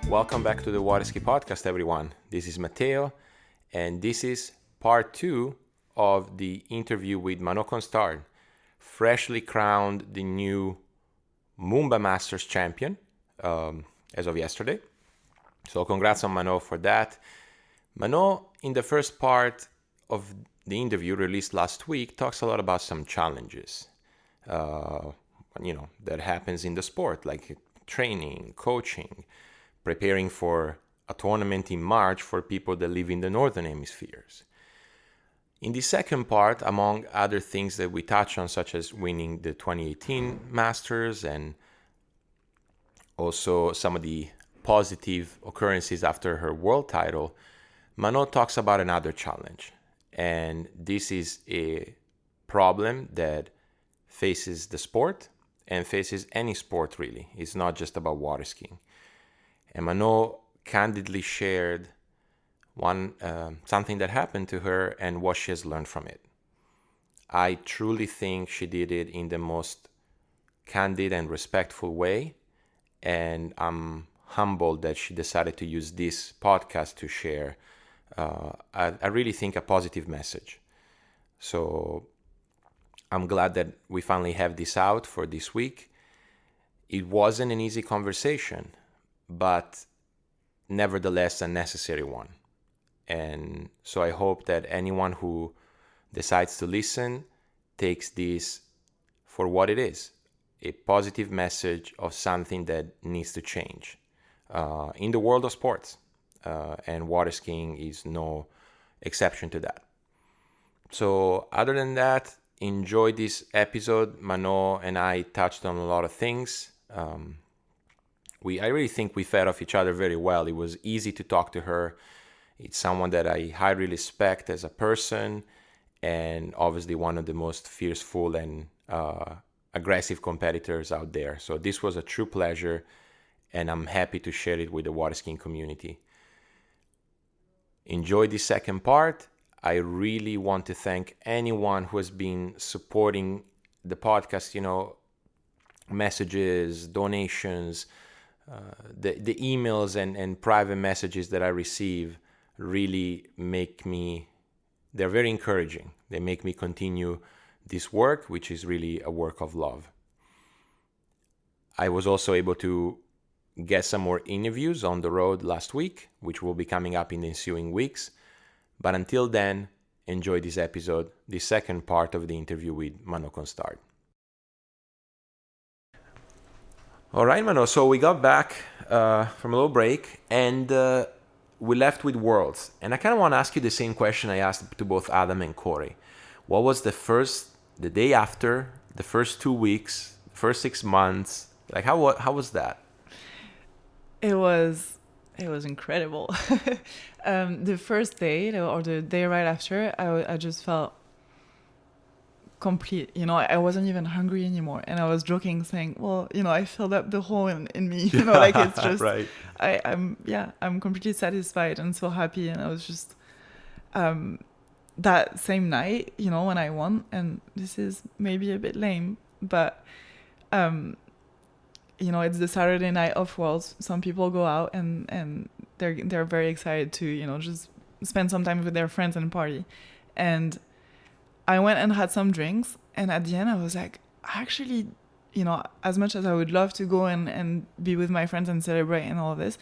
Welcome back to the Water Ski Podcast, everyone. This is Matteo, and this is part 2 of the interview with Manon Costard, freshly crowned the new Moomba Masters Champion as of yesterday. So congrats on Manon for that. Manon, in the first part of the interview released last week, talks a lot about some challenges, that happens in the sport, like training, coaching, preparing for a tournament in March for people that live in the northern hemispheres. In the second part, among other things that we touch on, such as winning the 2018 Masters and also some of the positive occurrences after her world title, Manon talks about another challenge. And this is a problem that faces the sport and faces any sport, really. It's not just about water skiing. And Manon candidly shared something that happened to her and what she has learned from it. I truly think she did it in the most candid and respectful way, and I'm humbled that she decided to use this podcast to share, I really think, a positive message. So I'm glad that we finally have this out for this week. It wasn't an easy conversation, but nevertheless a necessary one. And so I hope that anyone who decides to listen takes this for what it is, a positive message of something that needs to change in the world of sports. And water skiing is no exception to that. So other than that, enjoy this episode. Manon and I touched on a lot of things. I really think we fed off each other very well. It was easy to talk to her. It's someone that I highly respect as a person, and obviously one of the most fearful and aggressive competitors out there. So this was a true pleasure, and I'm happy to share it with the water skiing community. Enjoy this second part. I really want to thank anyone who has been supporting the podcast, messages, donations, the emails and private messages that I receive really they're very encouraging. They make me continue this work, which is really a work of love. I was also able to get some more interviews on the road last week, which will be coming up in the ensuing weeks. But until then, enjoy this episode, the second part of the interview with Manon Costard. All right, Manon. So we got back from a little break, and we left with Worlds. And I kind of want to ask you the same question I asked to both Adam and Corey. What was the day after, the first 2 weeks, first 6 months? Like, how was that? It was incredible. The first day or the day right after, I just felt complete. I wasn't even hungry anymore, and I was joking, saying, "Well, I filled up the hole in me. Like it's just right. I'm completely satisfied and so happy." And I was just that same night, when I won, and this is maybe a bit lame, but it's the Saturday night of Worlds. Some people go out and they're very excited to just spend some time with their friends and party, and I went and had some drinks, and at the end I was like, actually, as much as I would love to go and be with my friends and celebrate and all of this,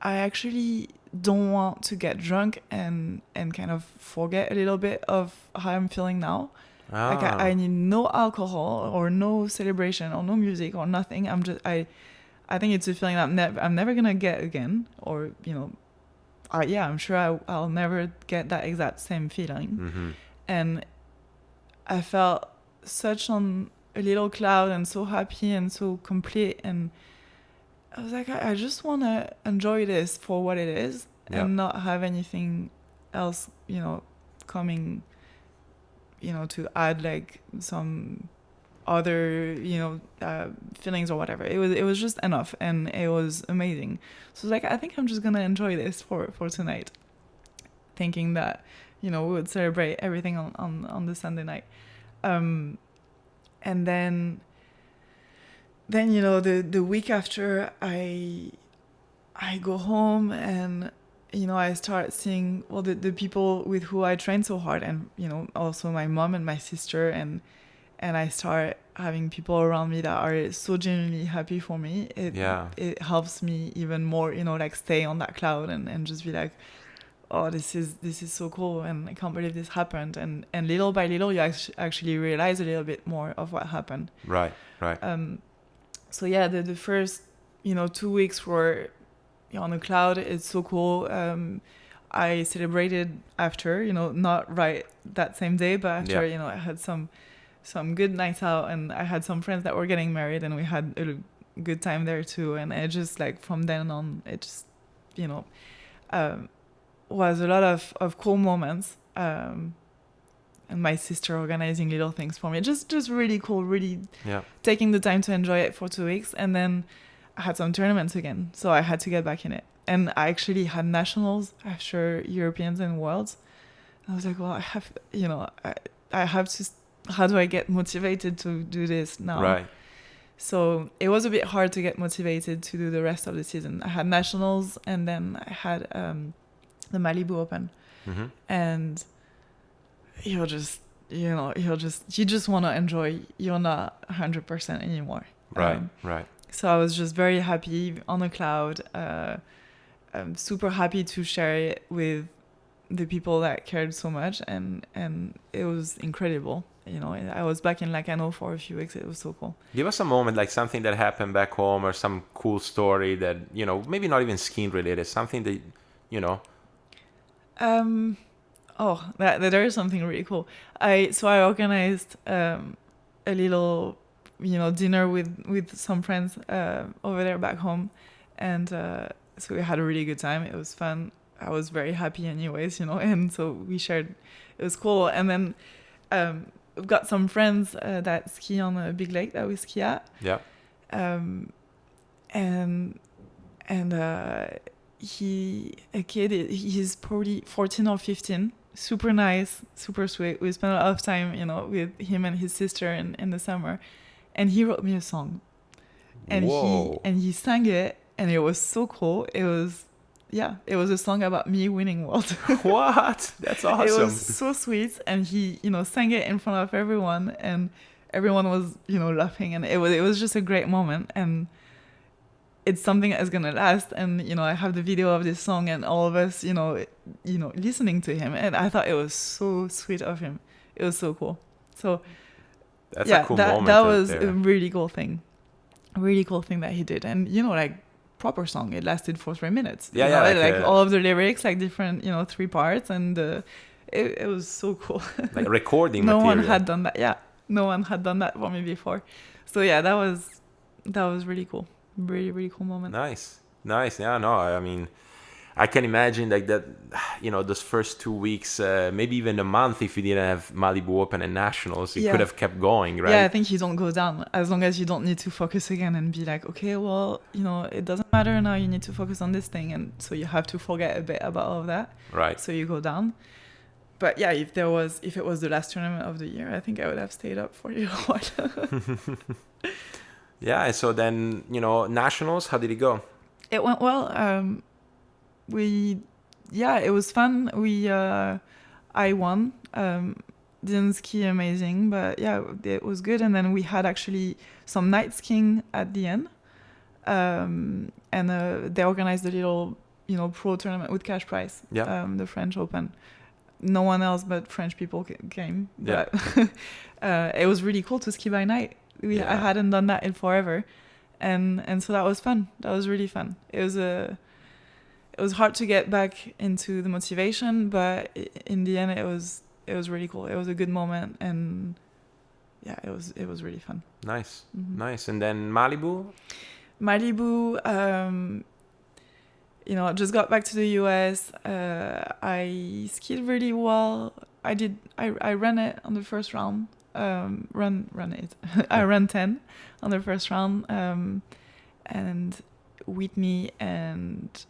I actually don't want to get drunk and kind of forget a little bit of how I'm feeling now. Like I need no alcohol or no celebration or no music or nothing. I think it's a feeling that I'm never gonna get again, or I'm sure I'll never get that exact same feeling. Mm-hmm. And I felt such on a little cloud and so happy and so complete, and I was like, I just want to enjoy this for what it is, and not have anything else, coming, to add like some other feelings or whatever. It was just enough, and it was amazing. So like, I think I'm just gonna enjoy this for tonight, thinking that we would celebrate everything on the Sunday night. And then the week after, I go home, and I start seeing the people with who I train so hard, and also my mom and my sister, and I start having people around me that are so genuinely happy for me. It helps me even more, like stay on that cloud and just be like, oh, this is so cool, and I can't believe this happened. And little by little, you actually realize a little bit more of what happened. Right. So yeah, the first 2 weeks were on the cloud. It's so cool. I celebrated after, not right that same day, but after I had some good nights out, and I had some friends that were getting married, and we had a good time there too. And it just like from then on, it just was a lot of cool moments. And my sister organizing little things for me, just really cool, really taking the time to enjoy it for 2 weeks. And then I had some tournaments again, so I had to get back in it. And I actually had nationals after Europeans and Worlds. I was like, well, I have to. How do I get motivated to do this now? Right. So it was a bit hard to get motivated to do the rest of the season. I had nationals, and then I had the Malibu Open, and you just want to enjoy. You're not 100% anymore. Right. So I was just very happy on the cloud. I'm super happy to share it with the people that cared so much, and it was incredible. I was back in Lacanau for a few weeks. It was so cool. Give us a moment, like something that happened back home, or some cool story that maybe not even skiing related, something that there is something really cool. I organized a little dinner with some friends over there back home, and so we had a really good time. It was fun. I was very happy anyways, and so we shared. It was cool. And then we've got some friends that ski on a big lake that we ski at. Yeah. He's probably 14 or 15. Super nice, super sweet. We spent a lot of time, with him and his sister in the summer. And he wrote me a song. And he sang it, and it was so cool. It was a song about me winning World. What? That's awesome. It was so sweet, and he, sang it in front of everyone, and everyone was, laughing, and it was just a great moment, and it's something that's gonna last. And I have the video of this song, and all of us, listening to him, and I thought it was so sweet of him. It was so cool. So that's a cool moment. That was a really cool thing that he did, and like. Proper song. It lasted for 3 minutes. Like all of the lyrics, like different, 3 parts, and it was so cool. Like recording no material. one had done that. Yeah, no one had done that for me before. So yeah, that was really cool. Really, really cool moment. Nice. Yeah, no, I mean, I can imagine like that. Those first 2 weeks, maybe even a month, if you didn't have Malibu Open and Nationals, you could have kept going, right? Yeah, I think you don't go down as long as you don't need to focus again and be like, okay, well, it doesn't matter now. You need to focus on this thing, and so you have to forget a bit about all of that. Right. So you go down. But yeah, if it was the last tournament of the year, I think I would have stayed up for a little while. Yeah. So then, Nationals, how did it go? It went well. It was fun. I won. Didn't ski amazing, but yeah, it was good. And then we had actually some night skiing at the end. And they organized a little, pro tournament with cash prize. Yeah. The French Open. No one else but French people came. Yeah. But it was really cool to ski by night. I hadn't done that in forever. And so that was fun. That was really fun. It was hard to get back into the motivation, but in the end, it was really cool. It was a good moment, and yeah, it was really fun. Nice, nice. And then Malibu, I just got back to the US. I skied really well. I ran it on the first round. Run it. I ran 10 on the first round. And Whitney and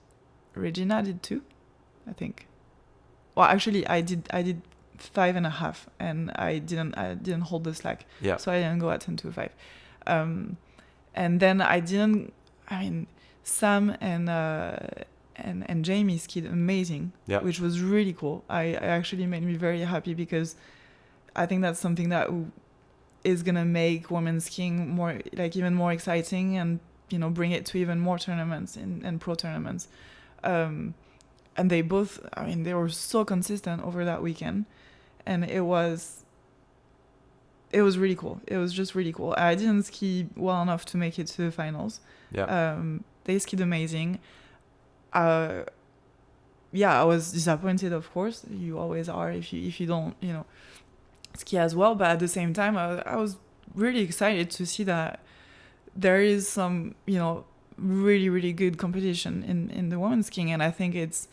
Regina did 2, I think. Well, actually, I did 5.5, and I didn't hold the slack. Yeah. So I didn't go at 10 to 5. And then Sam and Jamie skied amazing, which was really cool. I actually made me very happy, because I think that's something that is gonna make women's skiing more, like, even more exciting, and bring it to even more tournaments and pro tournaments. And they both, they were so consistent over that weekend, and it was really cool. It was just really cool. I didn't ski well enough to make it to the finals. Yeah. They skied amazing. I was disappointed, of course. You always are if you don't, ski as well. But at the same time, I was really excited to see that there is some, really, really good competition in the women's skiing, and I think it's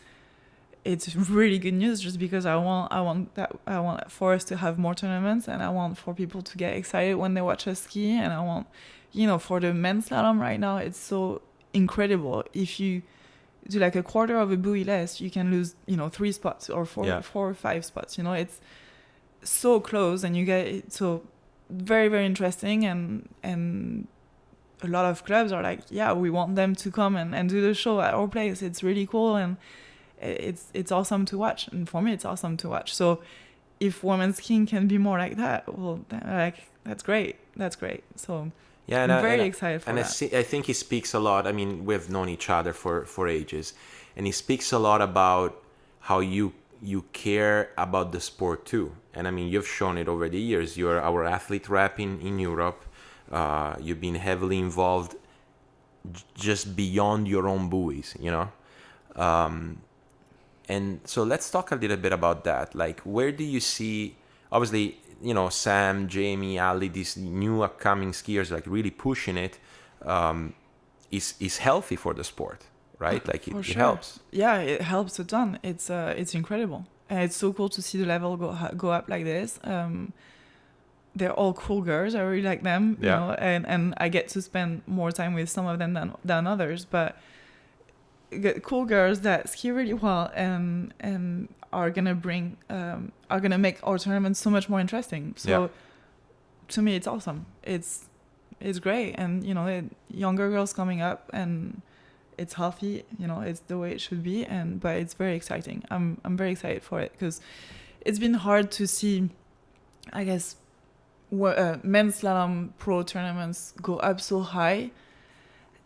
really good news, just because I want for us to have more tournaments, and I want for people to get excited when they watch us ski, and I want, for the men's slalom right now, it's so incredible. If you do like a quarter of a buoy less, you can lose 3 spots or 4 or 5 spots. It's so close, and you get it so very, very interesting, and a lot of clubs are like, we want them to come and do the show at our place. It's really cool, and it's awesome to watch, and for me it's awesome to watch. So if women's skiing can be more like that, well, that's great. So I'm very excited for that. I think he speaks a lot. We've known each other for ages, and he speaks a lot about how you care about the sport too. And you've shown it over the years. You're our athlete rep in Europe. You've been heavily involved just beyond your own buoys, and so let's talk a little bit about that. Like, where do you see, obviously, Sam, Jamie, Ali, these new upcoming skiers, like, really pushing it, is healthy for the sport, right? Like, it helps. Yeah, it helps a ton. It's incredible. And it's so cool to see the level go up like this. They're all cool girls. I really like them, and I get to spend more time with some of them than others. But cool girls that ski really well and are gonna make our tournament so much more interesting. So to me, it's awesome. It's great, and younger girls coming up, and it's healthy. It's the way it should be, but it's very exciting. I'm very excited for it, because it's been hard to see, I guess, men's slalom pro tournaments go up so high,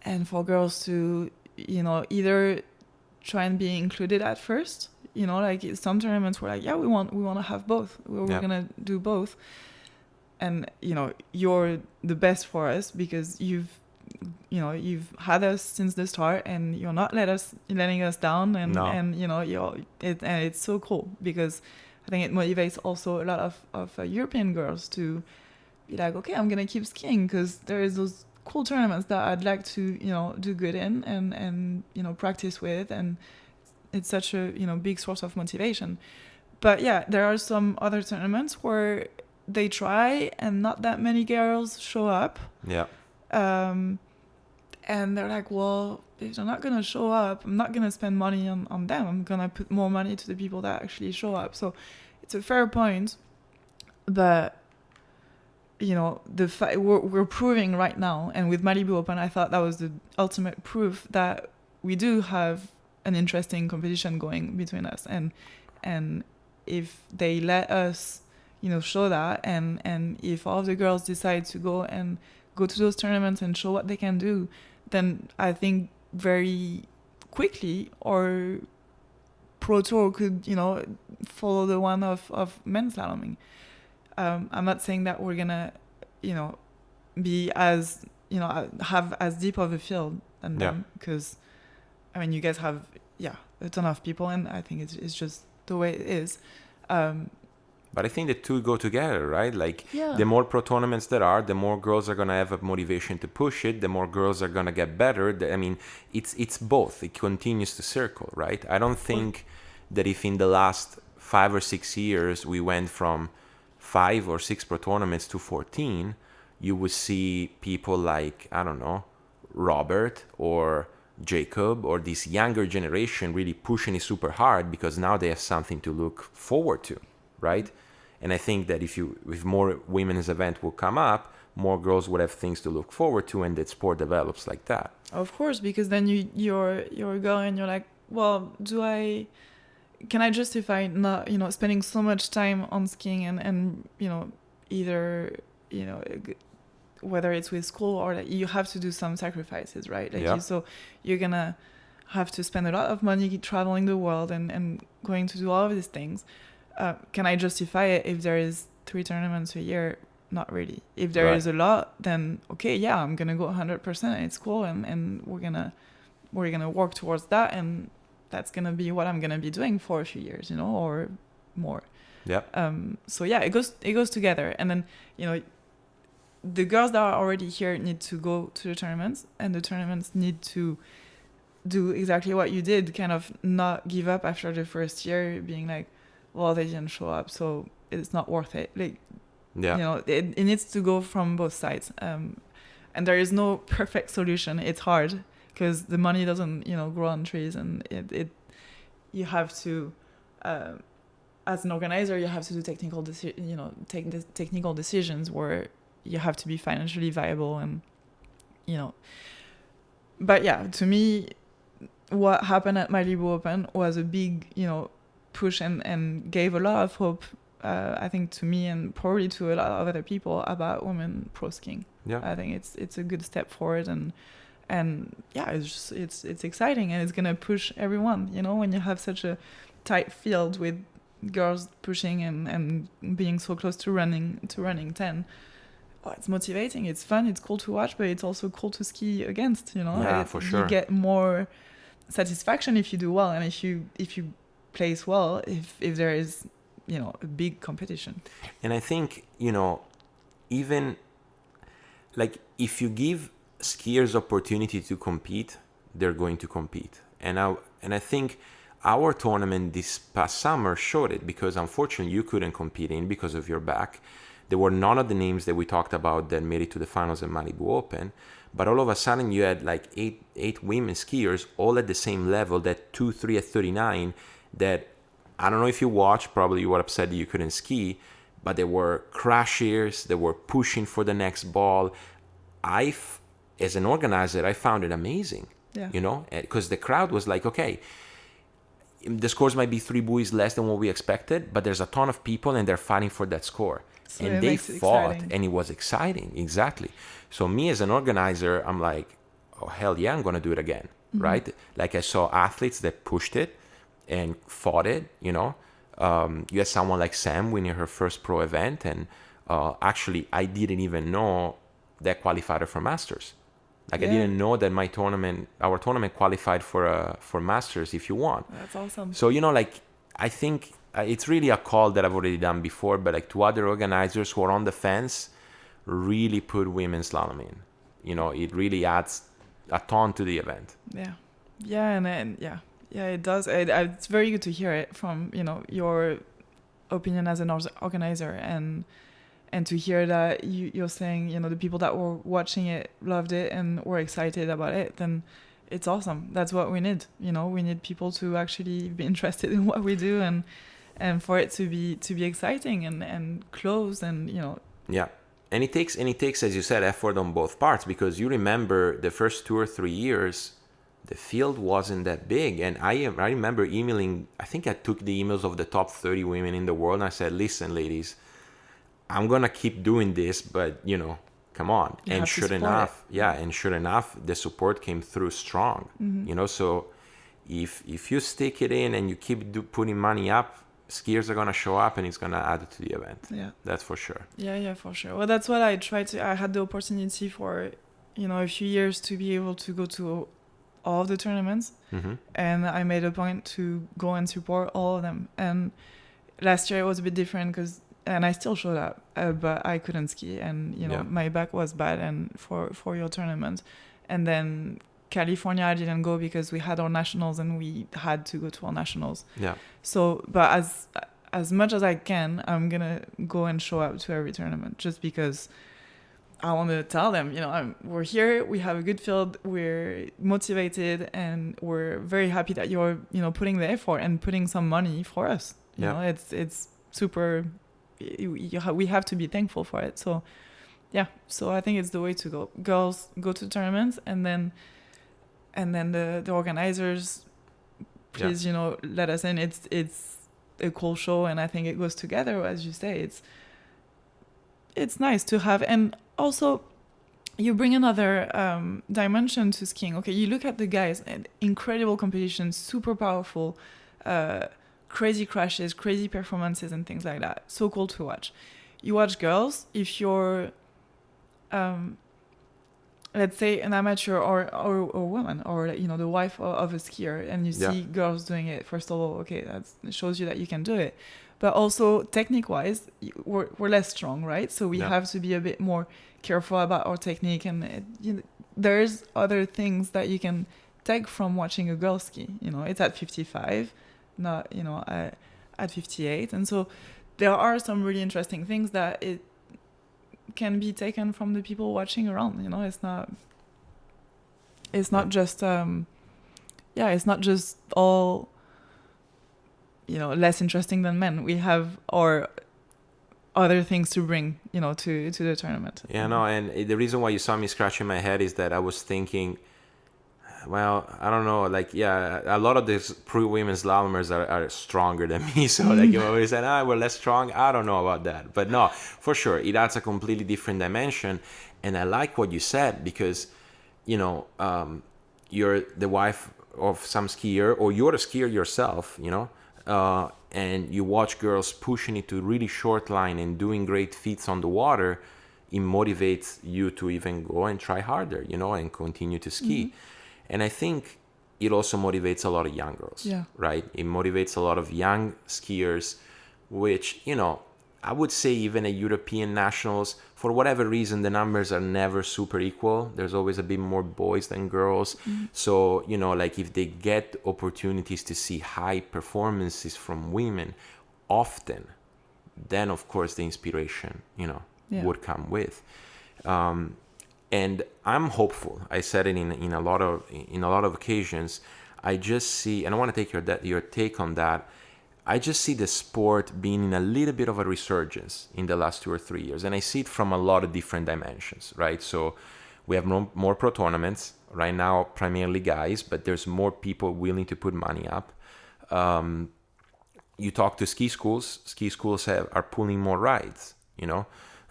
and for girls to either try and be included at first, like some tournaments were like, we want to have both, we're gonna do both, and you're the best for us, because you've had us since the start, and you're not letting us down, and it's so cool, because I think it motivates also a lot of European girls to be like, okay, I'm gonna keep skiing, because there is those cool tournaments that I'd like to do good in and practice with, and it's such a big source of motivation. But there are some other tournaments where they try and not that many girls show up, and they're like, well, if they're not gonna show up, I'm not gonna spend money on them, I'm gonna put more money to the people that actually show up. So it's a fair point, but we're proving right now, and with Malibu Open, I thought that was the ultimate proof that we do have an interesting competition going between us, and if they let us, show that, and if all of the girls decide to go to those tournaments and show what they can do, then I think very quickly our Pro Tour could, follow the one of men's slaloming. I'm not saying that we're gonna, be as, have as deep of a field than them, because, you guys have, a ton of people, and I think it's just the way it is. But I think the two go together, right? Like, the more pro tournaments there are, the more girls are gonna have a motivation to push it. The more girls are gonna get better. It's both. It continues to circle, right? I don't think that if in the last 5 or 6 years, we went from 5 or 6 pro tournaments to 14, you would see people like, I don't know, Robert or Jacob or this younger generation really pushing it super hard because now they have something to look forward to, right? And I think that if more women's event will come up, more girls would have things to look forward to, and that sport develops like that. Of course, because then you're a girl and you're like, well, can I justify not, spending so much time on skiing and either, whether it's with school or that you have to do some sacrifices, right? Like so you're gonna have to spend a lot of money traveling the world and going to do all of these things. Can I justify it if there is 3 tournaments a year? Not really. If there is a lot, then okay, yeah, I'm gonna go 100%. It's cool, and we're gonna work towards that, and that's gonna be what I'm gonna be doing for a few years, or more. Yeah. So yeah, it goes together, and then the girls that are already here need to go to the tournaments, and the tournaments need to do exactly what you did, kind of not give up after the first year, being like, well, they didn't show up, so it's not worth it. Like, it needs to go from both sides. And there is no perfect solution. It's hard because the money doesn't, grow on trees, and you have to, as an organizer, you have to do technical decisions where you have to be financially viable, and but yeah, to me, what happened at Malibu Open was a big push and gave a lot of hope, I think, to me and probably to a lot of other people about women pro skiing. I think it's a good step forward, and yeah, it's exciting, and it's gonna push everyone, when you have such a tight field with girls pushing and being so close to running 10. It's motivating, it's fun, it's cool to watch, but it's also cool to ski against, for sure. You get more satisfaction if you do well, and if you place well, if there is a big competition. And I think even like if you give skiers opportunity to compete, they're going to compete. And I think our tournament this past summer showed it, because unfortunately you couldn't compete in because of your back. There were none of the names that we talked about that made it to the finals at Malibu Open, but all of a sudden you had like eight women skiers all at the same level, that 2-3 at 39, that I don't know if you watched, probably you were upset that you couldn't ski, but there were crashers, they were pushing for the next ball. As an organizer, I found it amazing, because the crowd was like, okay, the scores might be 3 buoys less than what we expected, but there's a ton of people and they're fighting for that score. So and they fought, and it was exciting. Exactly. So me as an organizer, I'm like, oh, hell yeah, I'm going to do it again, right? Like I saw athletes that pushed it and fought it, you had someone like Sam winning her first pro event, and actually I didn't even know that qualified her for Masters. Like I didn't know that our tournament qualified for Masters if you won. That's awesome. So I think it's really a call that I've already done before, but like to other organizers who are on the fence, really put women's slalom in. It really adds a ton to the event. It does. It's very good to hear it from your opinion as an organizer, and to hear that you're saying the people that were watching it loved it and were excited about it. Then it's awesome. That's what we need. We need people to actually be interested in what we do, and for it to be exciting and close, and Yeah. And it takes, as you said, effort on both parts, because you remember the first 2 or 3 years, the field wasn't that big. And I remember emailing, I think I took the emails of the top 30 women in the world, and I said, listen, ladies, I'm going to keep doing this, but, come on. And sure enough, the support came through strong, so if you stick it in and you keep putting money up, skiers are going to show up, and it's going to add to the event. Yeah, that's for sure. Yeah, for sure. Well, that's what I had the opportunity for, a few years to be able to go to all of the tournaments, and I made a point to go and support all of them. And last year it was a bit different and I still showed up, but I couldn't ski, and my back was bad, and for your tournament. And then California I didn't go because we had our nationals and we had to go to our nationals. Yeah. So, but as much as I can, I'm gonna go and show up to every tournament, just because I want to tell them, we're here, we have a good field, we're motivated, and we're very happy that you're, putting the effort and putting some money for us. You know, it's super, we have to be thankful for it. So, yeah, so I think it's the way to go. Girls go to tournaments, and then the organizers, please, let us in. It's a cool show, and I think it goes together, as you say. It's nice to have, and also you bring another dimension to skiing. Okay, you look at the guys, and incredible competition, super powerful, crazy crashes, crazy performances, and things like that. So cool to watch. You watch girls, if you're let's say an amateur or a woman, or the wife of a skier, and you see girls doing it, first of all, okay, that shows you that you can do it. But also, technique wise, we're less strong, right? So we have to be a bit more careful about our technique, and there's other things that you can take from watching a girl ski. It's at 55, not at 58, and so there are some really interesting things that it can be taken from the people watching around. It's not just it's not just all less interesting than men. We have our other things to bring to the tournament. And the reason why you saw me scratching my head is that I was thinking, well, I don't know, a lot of these pre-women slalomers are stronger than me, so you always say, we're less strong. I don't know about that, but no, for sure it adds a completely different dimension. And I like what you said, because you're the wife of some skier, or you're a skier yourself, and you watch girls pushing it to really short line and doing great feats on the water. It motivates you to even go and try harder, and continue to ski. And I think it also motivates a lot of young girls, right? It motivates a lot of young skiers, which, I would say even at European nationals, for whatever reason, the numbers are never super equal. There's always a bit more boys than girls. So, if they get opportunities to see high performances from women often, then of course the inspiration, would come with. And I'm hopeful. I said it in a lot of occasions. I just see, and I want to take your take on that. I just see the sport being in a little bit of a resurgence in the last 2 or 3 years, and I see it from a lot of different dimensions, right? So we have more pro tournaments right now, primarily guys, but there's more people willing to put money up. You talk to ski schools are pulling more rides,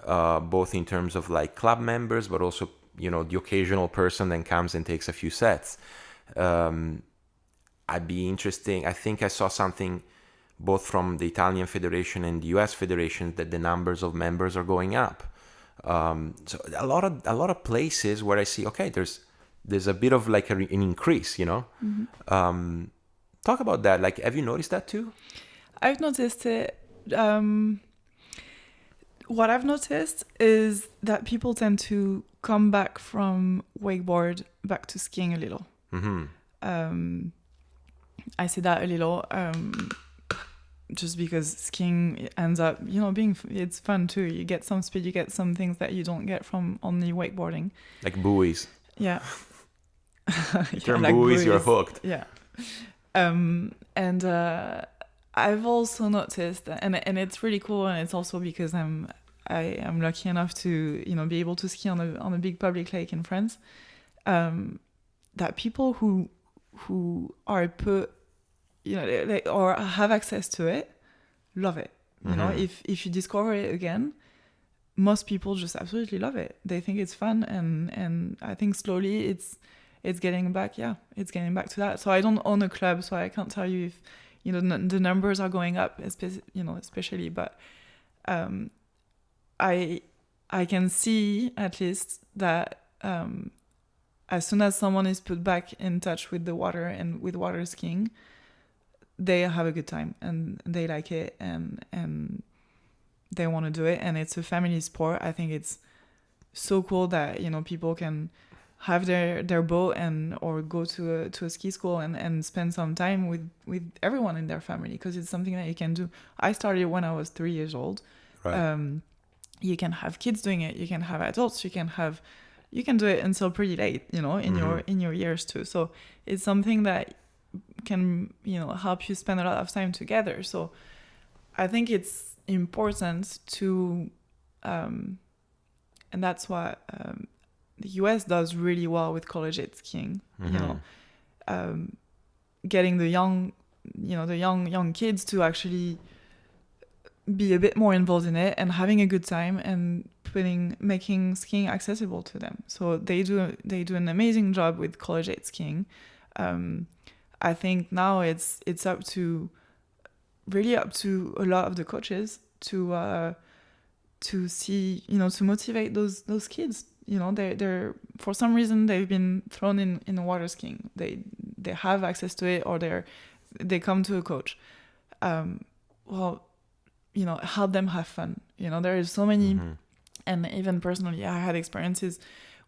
both in terms of club members, but also, the occasional person that comes and takes a few sets. I'd be interesting. I think I saw something both from the Italian Federation and the US Federation that the numbers of members are going up. So a lot of places where I see, okay, there's a bit of an increase, Talk about that. Have you noticed that too? I've noticed it. What I've noticed is that people tend to come back from wakeboard back to skiing a little. I say that a little just because skiing ends up, it's fun too. You get some speed, you get some things that you don't get from only wakeboarding. Like buoys. Yeah. Turn buoys, you're hooked. Yeah. And I've also noticed, and it's really cool, and it's also because I'm lucky enough to be able to ski on a big public lake in France. That people who are put, or have access to it, love it. If you discover it again, most people just absolutely love it. They think it's fun, and I think slowly it's getting back. Yeah, it's getting back to that. So I don't own a club, so I can't tell you if the numbers are going up, especially. But I can see at least that as soon as someone is put back in touch with the water and with water skiing, they have a good time and they like it and they want to do it, and it's a family sport. I think it's so cool that people can have their boat and or go to a ski school and spend some time with everyone in their family, because it's something that you can do. I started when I was 3 years old. Right. You can have kids doing it, you can have adults, you can do it until pretty late, you know, in your years too. So it's something that can, you know, help you spend a lot of time together. So I think it's important to and that's what the US does really well with college age skiing, you know, getting the young kids to actually be a bit more involved in it and having a good time and making skiing accessible to them. So they do an amazing job with college age skiing. I think now it's up to a lot of the coaches to see, you know, to motivate those kids. You know, they're for some reason they've been thrown in water skiing. They have access to it, or they come to a coach. Well, you know, help them have fun. You know, there is so many, and even personally, I had experiences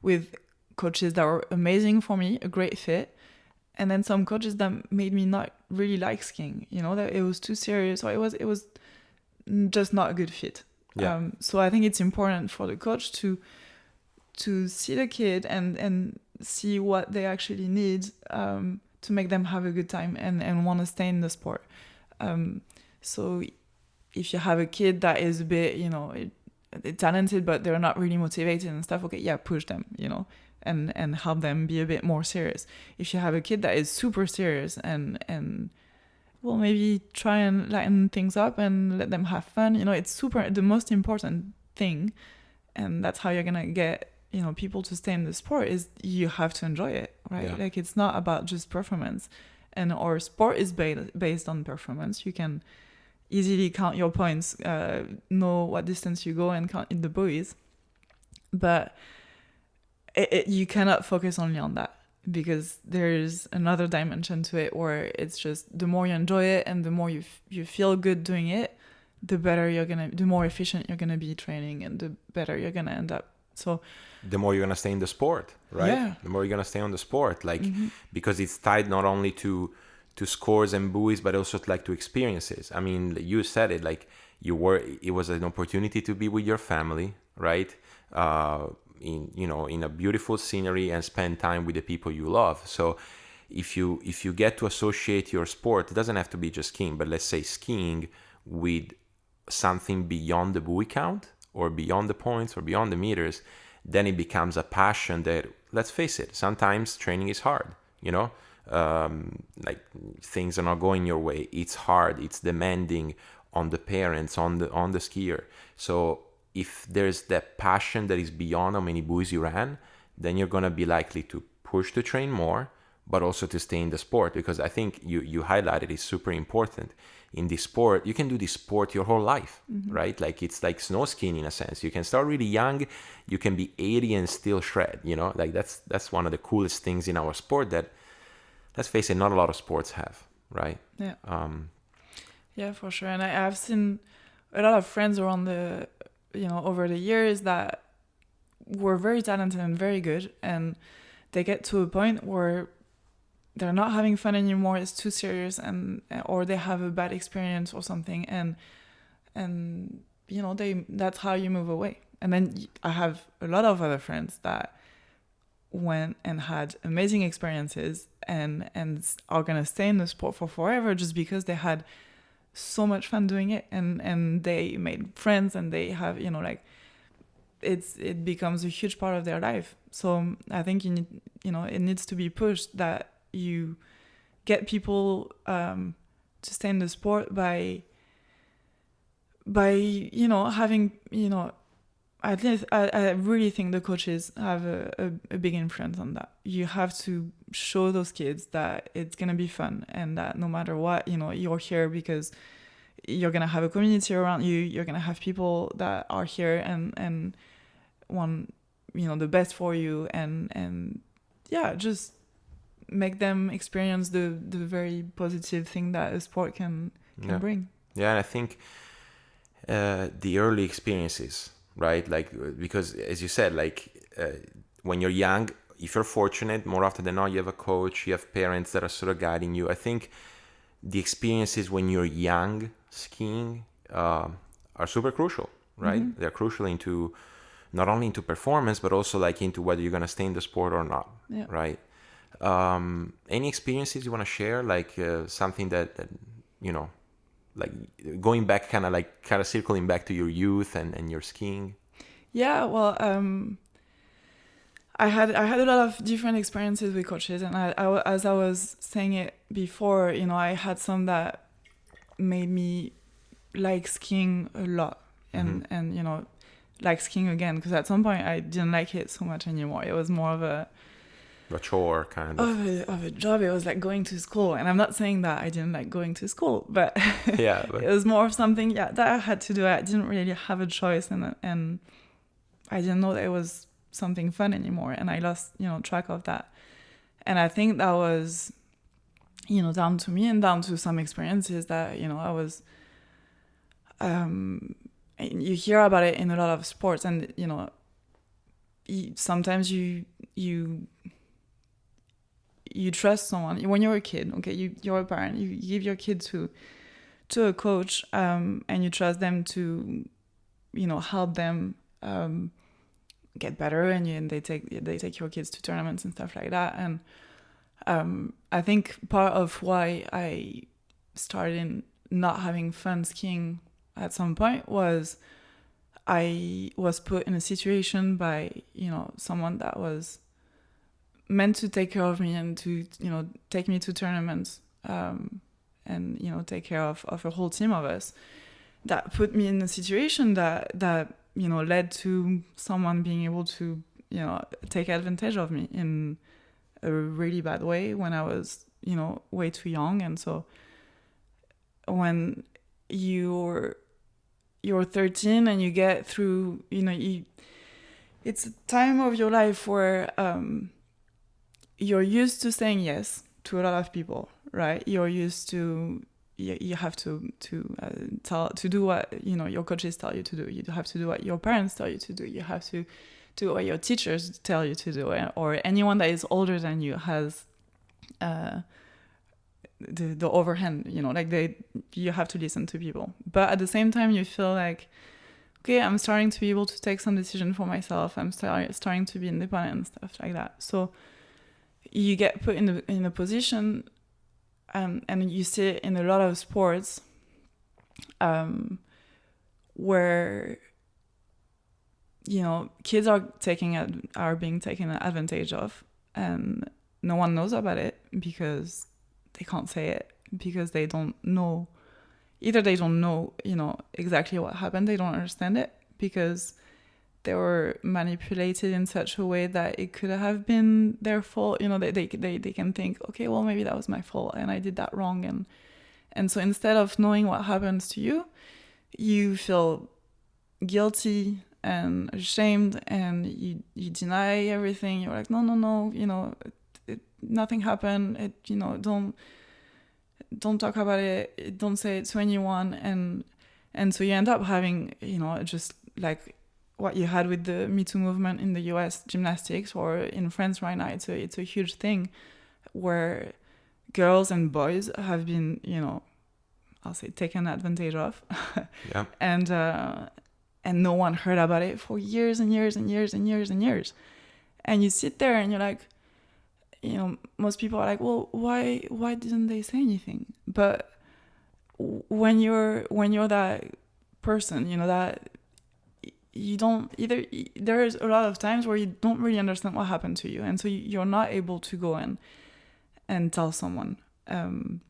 with coaches that were amazing for me, a great fit, and then some coaches that made me not really like skiing. You know, that it was too serious, or it was just not a good fit. Yeah. So I think it's important for the coach to see the kid and see what they actually need to make them have a good time and want to stay in the sport. So if you have a kid that is a bit, you know, talented, but they're not really motivated and stuff, okay, yeah, push them, you know, and help them be a bit more serious. If you have a kid that is super serious and well, maybe try and lighten things up and let them have fun. You know, it's the most important thing, and that's how you're gonna get, you know, people to stay in the sport, is you have to enjoy it, right? Yeah. Like, it's not about just performance, and our sport is based on performance. You can easily count your points, know what distance you go, and count in the buoys, but you cannot focus only on that, because there's another dimension to it where it's just the more you enjoy it and the more you feel good doing it, the more efficient you're gonna be training, and the better you're gonna end up. So the more you're gonna stay in the sport, right? Yeah. The more you're gonna stay on the sport, like because it's tied not only to scores and buoys, but also to experiences. I mean, you said it, like it was an opportunity to be with your family, right? In a beautiful scenery and spend time with the people you love. So if you get to associate your sport, it doesn't have to be just skiing, but let's say skiing with something beyond the buoy count, or beyond the points, or beyond the meters, then it becomes a passion that, let's face it, sometimes training is hard, you know. Like, things are not going your way, it's hard, it's demanding on the parents, on the skier. So if there's that passion that is beyond how many buoys you ran, then you're gonna be likely to push to train more, but also to stay in the sport. Because I think you highlighted it's super important. In this sport, you can do this sport your whole life, right? Like, it's like snow skiing in a sense. You can start really young, you can be 80 and still shred, you know? Like, that's one of the coolest things in our sport that, let's face it, not a lot of sports have, right? Yeah. Yeah, for sure. And I've seen a lot of friends around over the years that were very talented and very good, and they get to a point where they're not having fun anymore, it's too serious, or they have a bad experience or something, and you know, that's how you move away. And then I have a lot of other friends that went and had amazing experiences and are gonna stay in the sport for forever, just because they had so much fun doing it, and they made friends, and they have, you know, like, it becomes a huge part of their life. So I think it needs to be pushed that you get people to stay in the sport by having, at least I really think the coaches have a big influence on that. You have to show those kids that it's gonna be fun, and that no matter what, you're here because you're gonna have a community around you. You're gonna have people that are here and want the best for you, and yeah, just make them experience the very positive thing that a sport can bring. Yeah, and I think the early experiences, right? Like, because as you said, like when you're young, if you're fortunate, more often than not, you have a coach, you have parents that are sort of guiding you. I think the experiences when you're young skiing are super crucial, right? Mm-hmm. They're crucial into not only into performance, but also like into whether you're gonna stay in the sport or not, Yeah. right? Any experiences you want to share, like something that you know, like going back, kind of circling back to your youth and your skiing? Yeah, well, I had a lot of different experiences with coaches, and as I was saying it before, you know, I had some that made me like skiing a lot, and you know, like skiing again, because at some point I didn't like it so much anymore. It was more of a chore, kind of. of a job. It was like going to school, and I'm not saying that I didn't like going to school, but Yeah, but it was more of something, yeah, that I had to do. I didn't really have a choice, and I didn't know that it was something fun anymore, and I lost, you know, track of that. And I think that was, you know, down to me and down to some experiences that, you know, I was you hear about it in a lot of sports, and you know, sometimes you trust someone when you're a kid. Okay, you're a parent, you give your kid to a coach, and you trust them to, you know, help them get better, and they take your kids to tournaments and stuff like that. And I think part of why I started not having fun skiing at some point was I was put in a situation by, you know, someone that was meant to take care of me and to, you know, take me to tournaments, and, you know, take care of a whole team of us, that put me in a situation that you know, led to someone being able to, you know, take advantage of me in a really bad way when I was, you know, way too young. And so when you're 13 and you get through, you know, it's a time of your life where you're used to saying yes to a lot of people, right? You're used to, you have to do what, you know, your coaches tell you to do. You have to do what your parents tell you to do. You have to do what your teachers tell you to do, or anyone that is older than you has the overhand, you know, like you have to listen to people. But at the same time, you feel like, okay, I'm starting to be able to take some decision for myself. I'm starting to be independent and stuff like that. So you get put in a position, and you see it in a lot of sports, where, you know, kids are being taken advantage of, and no one knows about it because they can't say it, because they don't know. Either they don't know, you know, exactly what happened. They don't understand it because they were manipulated in such a way that it could have been their fault. You know, they can think, okay, well, maybe that was my fault and I did that wrong. And so instead of knowing what happens to you, you feel guilty and ashamed, and you deny everything. You're like, no, you know, nothing happened. You know, don't talk about it. Don't say it to anyone. And so you end up having, you know, just like what you had with the Me Too movement in the US gymnastics, or in France right now. It's a huge thing where girls and boys have been, you know, I'll say taken advantage of. Yeah. And no one heard about it for years and years and years and years and years. And you sit there and you're like, you know, most people are like, well, why didn't they say anything? But when you're that person, you know, that you don't either, there's a lot of times where you don't really understand what happened to you, and so you're not able to go in and tell someone, and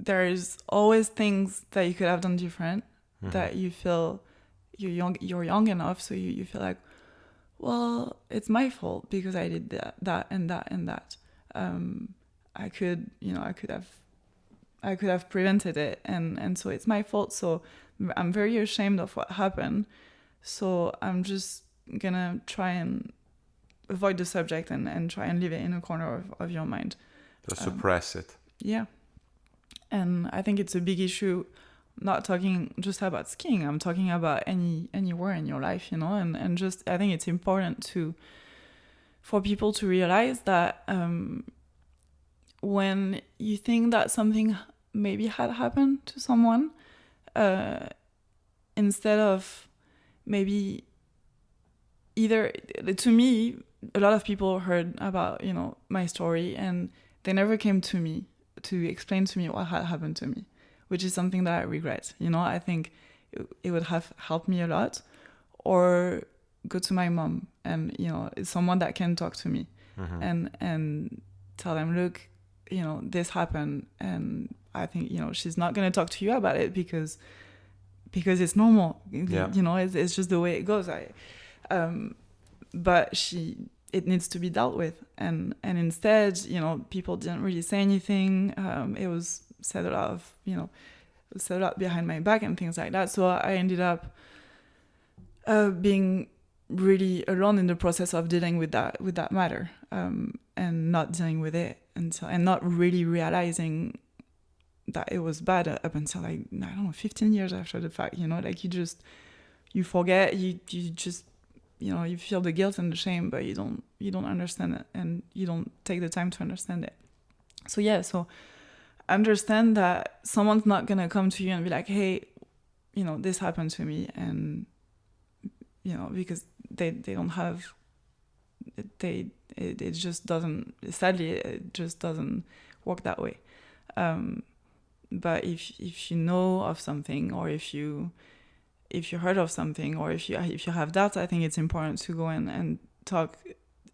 there's always things that you could have done different, that you feel you're young enough, so you feel like, well, it's my fault because I did that and that. I could have prevented it, and so it's my fault. So I'm very ashamed of what happened. So I'm just gonna try and avoid the subject and try and leave it in a corner of your mind. Just suppress it. Yeah. And I think it's a big issue, not talking just about skiing. I'm talking about anywhere in your life, you know, and just, I think it's important to for people to realize that when you think that something maybe had happened to someone, instead of maybe either, to me, a lot of people heard about, you know, my story and they never came to me to explain to me what had happened to me, which is something that I regret. You know, I think it would have helped me a lot. Or go to my mom and, you know, it's someone that can talk to me and tell them, look, you know, this happened, and I think, you know, she's not going to talk to you about it because it's normal. Yeah. You know, it's just the way it goes. But it needs to be dealt with, and instead, you know, people didn't really say anything. It was said a lot of, you know, said a lot behind my back and things like that. So I ended up being really alone in the process of dealing with that matter, and not dealing with it and not really realizing that it was bad up until, like, I don't know, 15 years after the fact. You know, like you forget, you just, you know, you feel the guilt and the shame, but you don't understand it, and you don't take the time to understand it. So yeah, so understand that someone's not gonna come to you and be like, hey, you know, this happened to me, and, you know, because they don't have, it just doesn't, sadly, it just doesn't work that way. But if you know of something, or if you heard of something, or if you have doubts, I think it's important to go in and talk.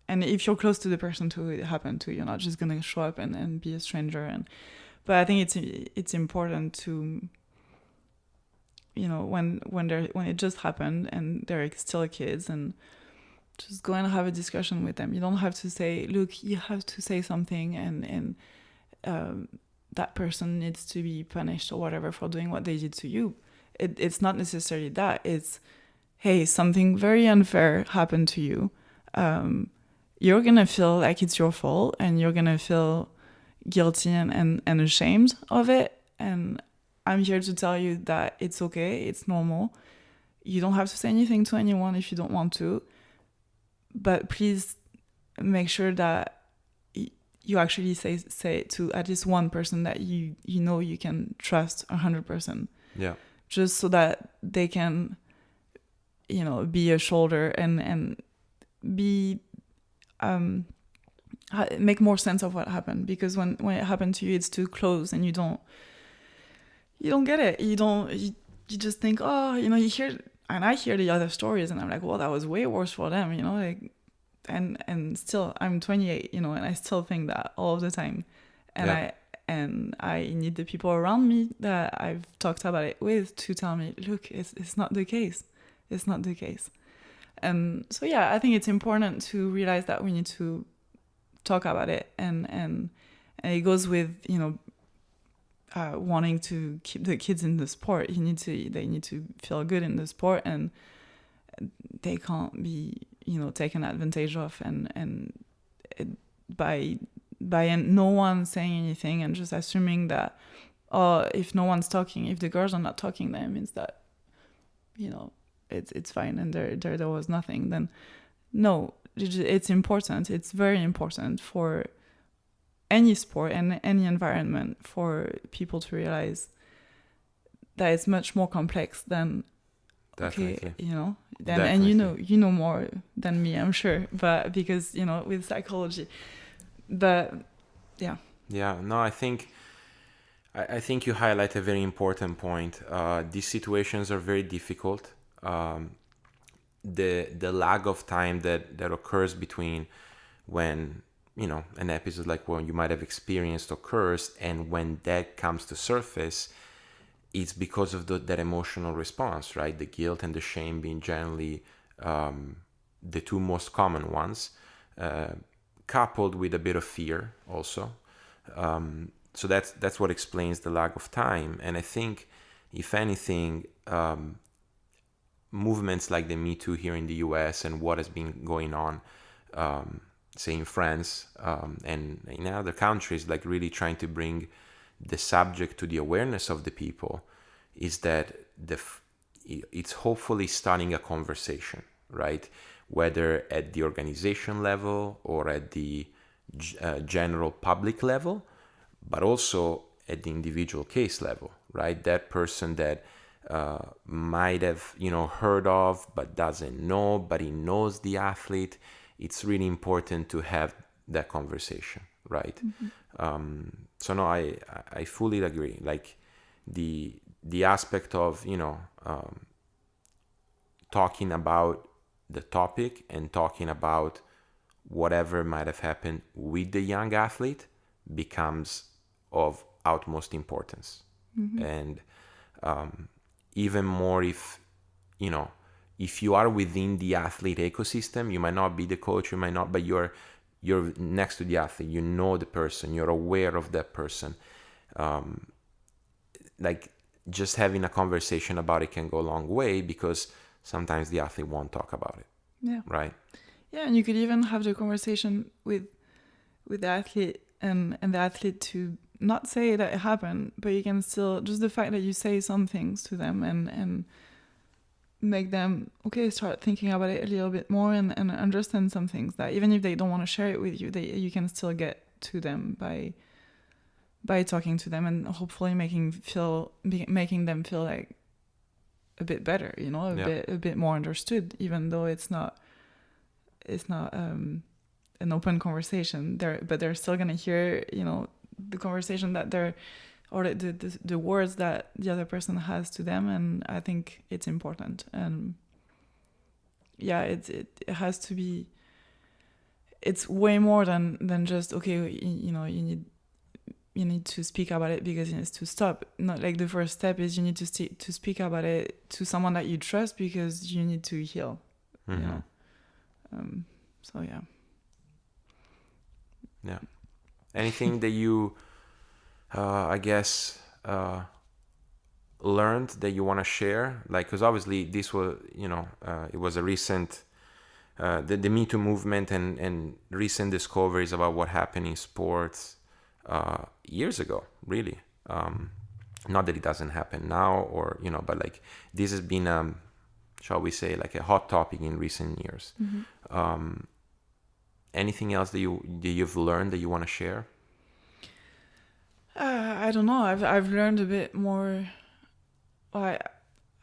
And if you're close to the person who it happened to, you're not just gonna show up and be a stranger. But I think it's important to, you know, when it just happened and they're still kids, and just go and have a discussion with them. You don't have to say, look, you have to say something, and that person needs to be punished or whatever for doing what they did to you. It's not necessarily that. It's, hey, something very unfair happened to you. You're gonna feel like it's your fault, and you're gonna feel guilty and ashamed of it. And I'm here to tell you that it's okay, it's normal. You don't have to say anything to anyone if you don't want to, but please make sure that you actually say to at least one person that you know you can trust 100%. Yeah. Just so that they can, you know, be a shoulder and be make more sense of what happened. Because when it happened to you, it's too close, and you don't get it. You just think, oh, you know, you hear, and I hear the other stories, and I'm like, well, that was way worse for them, you know, like, and still, I'm 28, you know, and I still think that all of the time, and I need the people around me that I've talked about it with to tell me, look, it's not the case, it's not the case. And so yeah, I think it's important to realize that we need to talk about it, and it goes with, you know, wanting to keep the kids in the sport. They need to feel good in the sport, and they can't be, you know, taken advantage of, and by no one saying anything and just assuming that, oh, if no one's talking, if the girls are not talking, then it means that, you know, it's fine, and there was nothing. Then no, it's important. It's very important for any sport and any environment for people to realize that it's much more complex than, Definitely. okay, you know, and you know more than me, I'm sure, but because, you know, with psychology, but yeah. No, I think you highlight a very important point. These situations are very difficult. The lag of time that occurs between when, you know, an episode like one you might have experienced occurs, and when that comes to surface, it's because of that emotional response, right? The guilt and the shame being generally the two most common ones, coupled with a bit of fear also. So that's what explains the lag of time. And I think, if anything, movements like the Me Too here in the US and what has been going on, say in France and in other countries, like really trying to bring the subject to the awareness of the people, is that it's hopefully starting a conversation, right? whether at the organization level or at the general public level, but also at the individual case level, right? That person that might have, heard of, but doesn't know, but he knows the athlete. It's really important to have that conversation, right? So no, I fully agree. Like the aspect of, talking about the topic and talking about whatever might have happened with the young athlete becomes of utmost importance. And even more if you are within the athlete ecosystem, you might not be the coach, you might not, but you're next to the athlete, you know the person, you're aware of that person. Like just having a conversation about it can go a long way, because sometimes the athlete won't talk about it. Yeah. Right. Yeah, and you could even have the conversation with the athlete and the athlete to not say that it happened, but you can still, just the fact that you say some things to them and make them, start thinking about it a little bit more and understand some things that even if they don't want to share it with you, you can still get to them by talking to them and hopefully making them feel like a bit better, a bit more understood, even though it's not an open conversation there, but they're still gonna hear, the conversation that they're, or the words that the other person has to them, and I think it's important. And yeah, it has to be. It's way more than just you need to speak about it because it needs to stop. Not like the first step is you need to speak about it to someone that you trust because you need to heal. So yeah. Yeah. Anything that you, I guess, learned that you want to share? Like, because obviously this was, it was a recent, the Me Too movement and recent discoveries about what happened in sports years ago, really. Not that it doesn't happen now or, but like this has been, shall we say, like a hot topic in recent years. Anything else that you've learned that you want to share? I don't know. I've learned a bit more. I've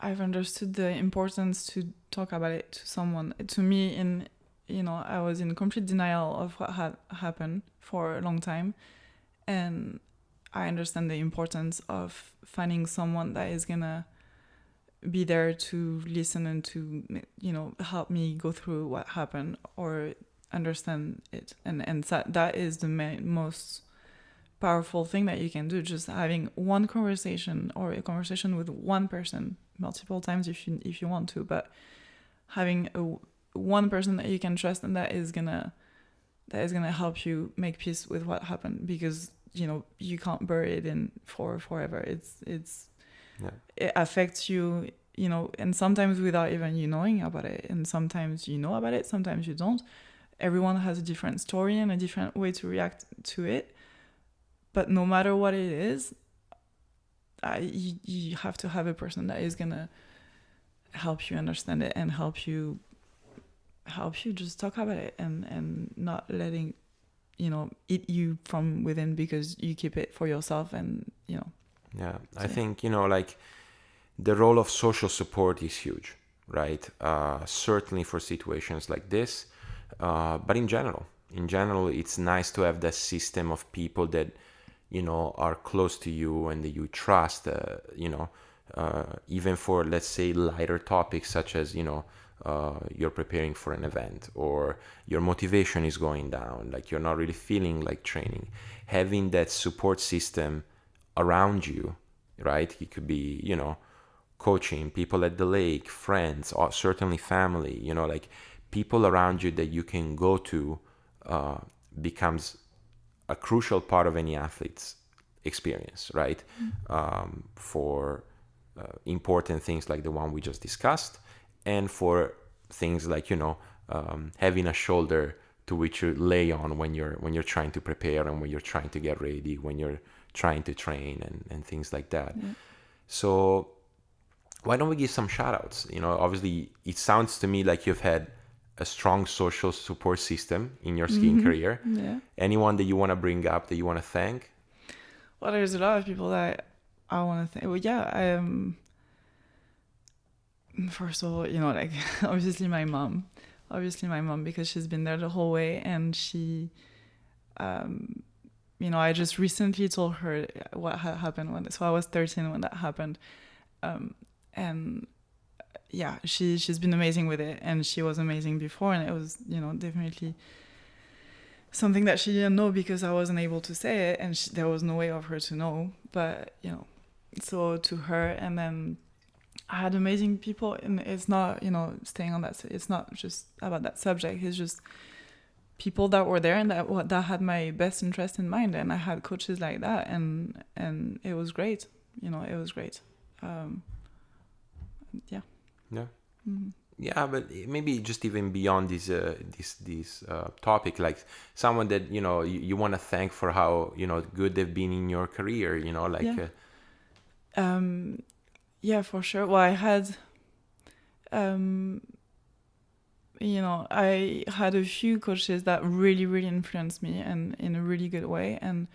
understood the importance to talk about it to someone. To me, I was in complete denial of what had happened for a long time, and I understand the importance of finding someone that is gonna be there to listen and to help me go through what happened or understand it, and that is the most powerful thing that you can do. Just having one conversation or a conversation with one person multiple times if you want to, but having one person that you can trust and that is gonna help you make peace with what happened, because you can't bury it in for forever. It affects you, and sometimes without even you knowing about it, and sometimes you know about it, sometimes you don't. Everyone has a different story and a different way to react to it. But no matter what it is, you have to have a person that is gonna help you understand it and help you just talk about it and not letting eat you from within because you keep it for yourself and I think like the role of social support is huge, right? Certainly for situations like this, but in general it's nice to have that system of people that are close to you and that you trust, even for, let's say, lighter topics such as you're preparing for an event or your motivation is going down, like you're not really feeling like training. Having that support system around you, right? It could be coaching, people at the lake, friends, or certainly family, like people around you that you can go to becomes a crucial part of any athlete's experience, right? For important things like the one we just discussed, and for things like having a shoulder to which you lay on when you're trying to prepare and when you're trying to get ready, when you're trying to train and things like that. So why don't we give some shout outs? Obviously it sounds to me like you've had a strong social support system in your skiing career. Yeah. Anyone that you want to bring up that you want to thank? Well, there's a lot of people that I want to thank. Well, yeah, first of all, like obviously my mom, because she's been there the whole way, and she, I just recently told her what had happened so I was 13 when that happened, and yeah, she's been amazing with it, and she was amazing before, and it was definitely something that she didn't know because I wasn't able to say it, and there was no way of her to know. But so to her, and then I had amazing people, and it's not staying on that. It's not just about that subject. It's just people that were there and that had my best interest in mind, and I had coaches like that, and it was great. It was great. Yeah. Yeah. Mm-hmm. Yeah, but maybe just even beyond this topic, like someone that you want to thank for how good they've been in your career, like. Yeah. Yeah, for sure. Well, I had, I had a few coaches that really, really influenced me, and in a really good way. And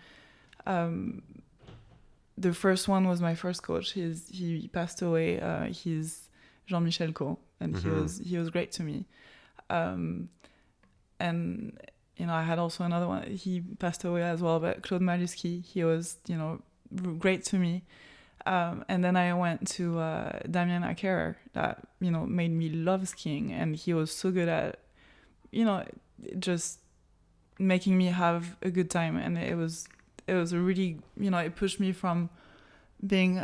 the first one was my first coach. He passed away. He's Jean-Michel Co, and he was great to me. And I had also another one. He passed away as well, but Claude Maluski. He was great to me. And then I went to Damien Acker, that made me love skiing, and he was so good at just making me have a good time, and it was a really it pushed me from being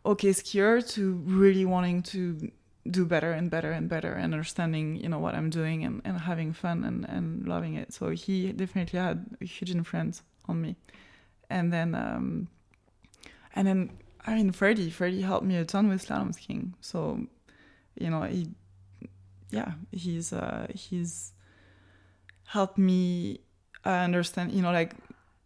okay skier to really wanting to do better and better and better, and understanding what I'm doing, and having fun and loving it. So he definitely had a huge influence on me. And then Fredi helped me a ton with slalom skiing. So, he's helped me understand,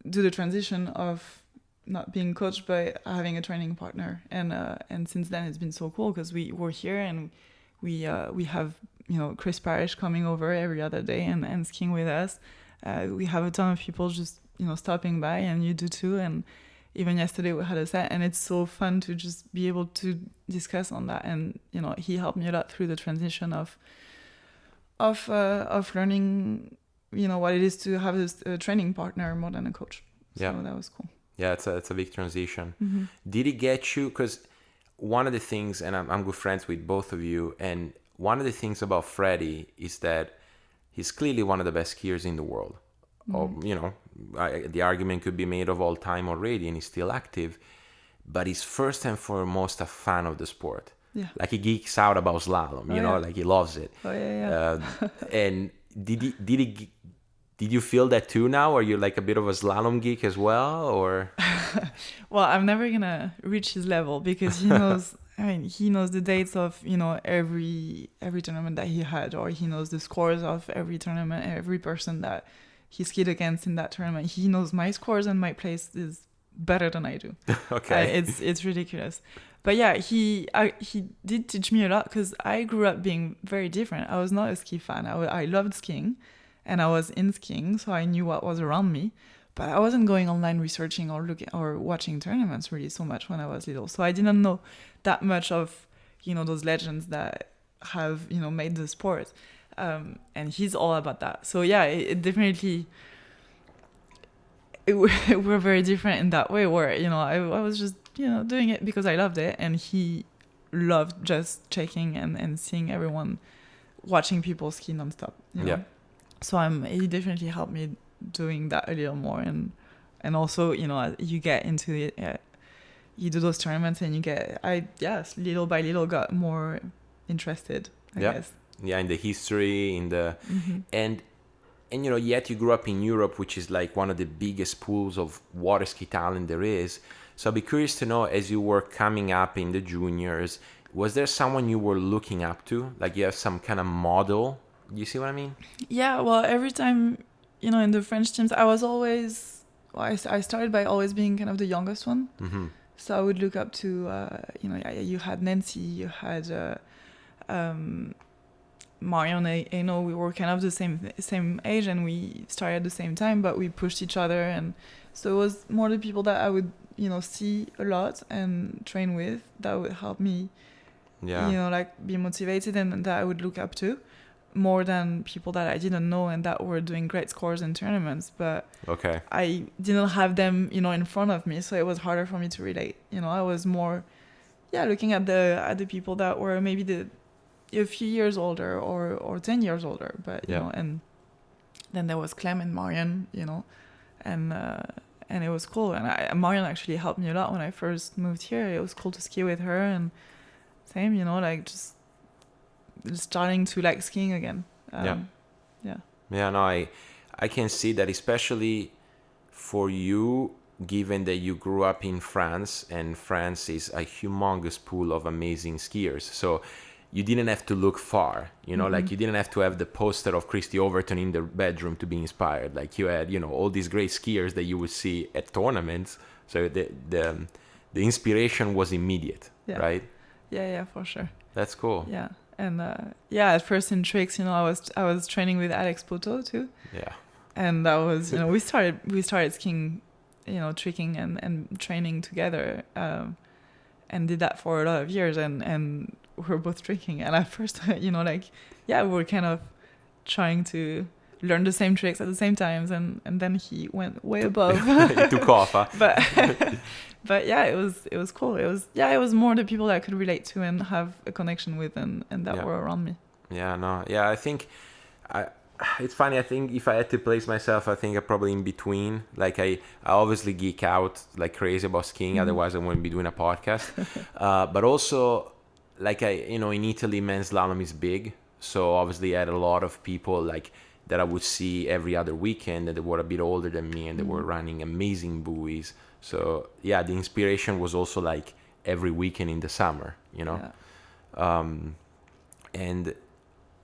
do the transition of not being coached but having a training partner. And since then it's been so cool because we're here, and we have Chris Parrish coming over every other day and skiing with us. We have a ton of people just stopping by, and you do too. And even yesterday we had a set, and it's so fun to just be able to discuss on that. And he helped me a lot through the transition of learning what it is to have a training partner more than a coach. So that was cool. Yeah, it's a big transition. Mm-hmm. Did it get you, because one of the things, and I'm good friends with both of you, and one of the things about Fredi is that he's clearly one of the best skiers in the world. The argument could be made of all time already, and he's still active, but he's first and foremost a fan of the sport. Yeah. Like he geeks out about slalom, like he loves it. Oh yeah. And did you feel that too now? Are you like a bit of a slalom geek as well, or? Well, I'm never gonna reach his level because he knows. He knows the dates of every tournament that he had, or he knows the scores of every tournament, every person that he skied against in that tournament. He knows my scores, and my place is better than I do. Okay. It's ridiculous. But yeah, he did teach me a lot because I grew up being very different. I was not a ski fan. I loved skiing, and I was in skiing, so I knew what was around me. But I wasn't going online researching or looking or watching tournaments really so much when I was little. So I didn't know that much of those legends that have made the sport. And he's all about that. So yeah, it definitely we're very different in that way. Where I was just doing it because I loved it, and he loved just checking and seeing everyone, watching people ski nonstop. Yeah. So he definitely helped me doing that a little more, and also you get into it. You do those tournaments, and little by little got more interested. I guess. Yeah, in the history, and yet you grew up in Europe, which is like one of the biggest pools of water ski talent there is. So I'd be curious to know, as you were coming up in the juniors, was there someone you were looking up to? Like you have some kind of model? You see what I mean? Yeah, well, every time, in the French teams, I was always, I started by always being kind of the youngest one. Mm-hmm. So I would look up to, you had Nancy, you had Marion and Eno, we were kind of the same age, and we started at the same time, but we pushed each other, and so it was more the people that I would, see a lot and train with that would help me, like be motivated and that I would look up to, more than people that I didn't know and that were doing great scores in tournaments. But I didn't have them, in front of me, so it was harder for me to relate. I was more, looking at the people that were maybe a few years older or 10 years older, but and then there was Clem and Marion, and it was cool. And Marion actually helped me a lot when I first moved here. It was cool to ski with her, and same, like just starting to like skiing again. I can see that, especially for you, given that you grew up in France, and France is a humongous pool of amazing skiers. So you didn't have to look far, like you didn't have to have the poster of Christy Overton in the bedroom to be inspired. Like you had, all these great skiers that you would see at tournaments. So the inspiration was immediate, right? Yeah, for sure. That's cool. Yeah. And at first in tricks, I was training with Alex Poto too. Yeah. And that was, we started skiing, tricking and training together, and did that for a lot of years, and we were both tricking. And at first, we were kind of trying to learn the same tricks at the same times, and then he went way above. It took off, huh? But yeah, it was cool. It was more the people that I could relate to and have a connection with, and that were around me. I think it's funny. I think if I had to place myself, I think I'm probably in between. Like I obviously geek out like crazy about skiing, otherwise I wouldn't be doing a podcast. But also, like in Italy, men's slalom is big, so obviously I had a lot of people like that I would see every other weekend that were a bit older than me, and they were running amazing buoys. So the inspiration was also like every weekend in the summer, and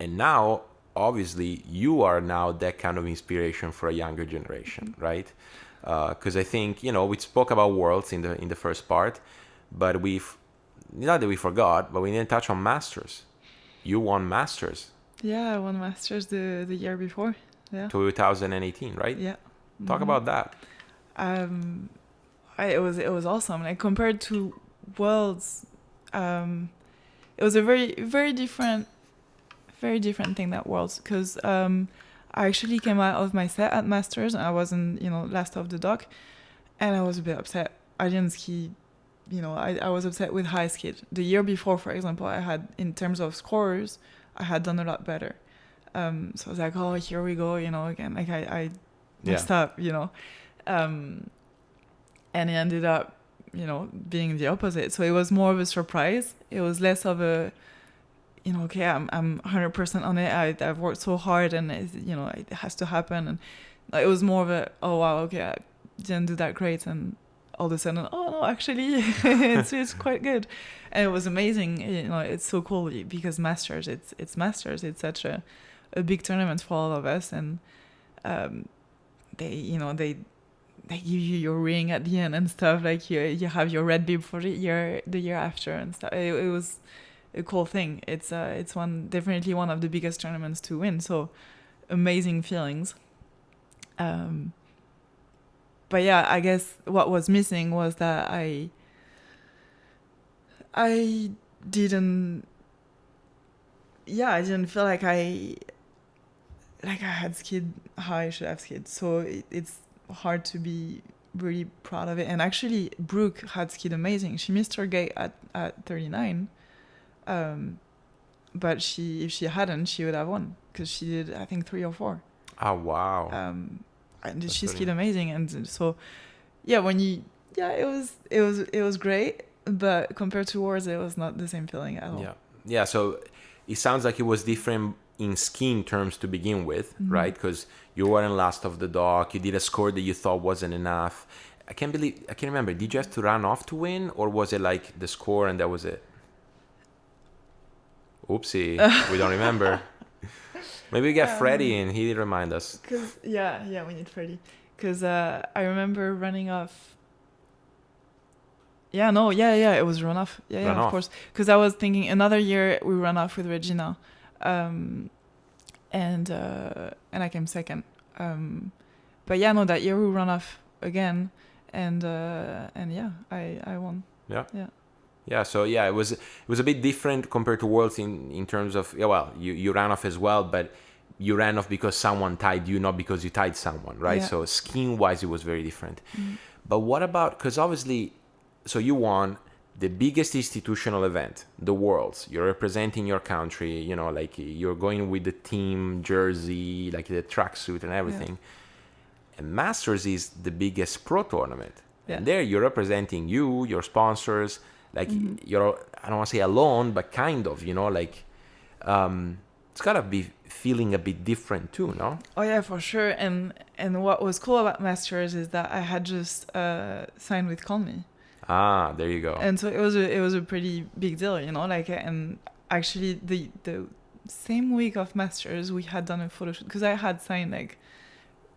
now obviously you are now that kind of inspiration for a younger generation, right? Because I think we spoke about Worlds in the first part, but not that we forgot, but we didn't touch on Masters. You won Masters. Yeah, I won Masters the year before. Yeah. 2018, right? Yeah. Talk about that. It was awesome. Like compared to Worlds, it was a very very different thing that Worlds, because I actually came out of my set at Masters and I wasn't last off the dock, and I was a bit upset. I didn't ski. I was upset with high skid. The year before, for example, I had, in terms of scores, I had done a lot better. So I was like, oh, here we go, again. Like I messed up, and it ended up, being the opposite. So it was more of a surprise. It was less of a, okay, I'm 100% on it. I've worked so hard, and it has to happen. And it was more of a, oh wow, okay, I didn't do that great, and all of a sudden, oh no, actually, it's quite good, and it was amazing. It's so cool because Masters, it's Masters. It's such a big tournament for all of us, and they give you your ring at the end and stuff. Like you have your red bib for the year after and stuff. It was a cool thing. It's definitely one of the biggest tournaments to win. So amazing feelings. But yeah, I guess what was missing was that I didn't feel like I had skied how I should have skied. So it's hard to be really proud of it. And actually, Brooke had skied amazing. She missed her gate at 39. But if she hadn't, she would have won, because she did, I think, 3 or 4. Oh, wow. And she skied amazing. And so, it was great. But compared to Worlds, it was not the same feeling at all. Yeah. So it sounds like it was different in skiing terms to begin with, right? Because you weren't last off the dock. You did a score that you thought wasn't enough. I can't remember. Did you have to run off to win, or was it like the score and that was it? Oopsie, we don't remember. Maybe we get Fredi in. He did remind us. We need Fredi. Because I remember running off. It was run off. Of course. Because I was thinking another year we ran off with Regina. and I came second. But yeah, no, that year we ran off again, and yeah, I won. Yeah. Yeah. Yeah, so yeah, it was a bit different compared to Worlds in terms of, yeah, well, you ran off as well, but you ran off because someone tied you, not because you tied someone, right? Yeah. So skiing wise, it was very different. But what about, because obviously, so you won the biggest institutional event, the Worlds. You're representing your country, you know, like you're going with the team jersey, like the tracksuit and everything. And Masters is the biggest pro tournament. Yeah. And there you're representing you, your sponsors, like you're, I don't want to say alone, but kind of, you know, like it's gotta be feeling a bit different too, no? Oh yeah, for sure. And what was cool about Masters is that I had just signed with Call Me. Ah, there you go. And so it was a pretty big deal, you know, like, and actually the same week of Masters we had done a photo shoot, because I had signed like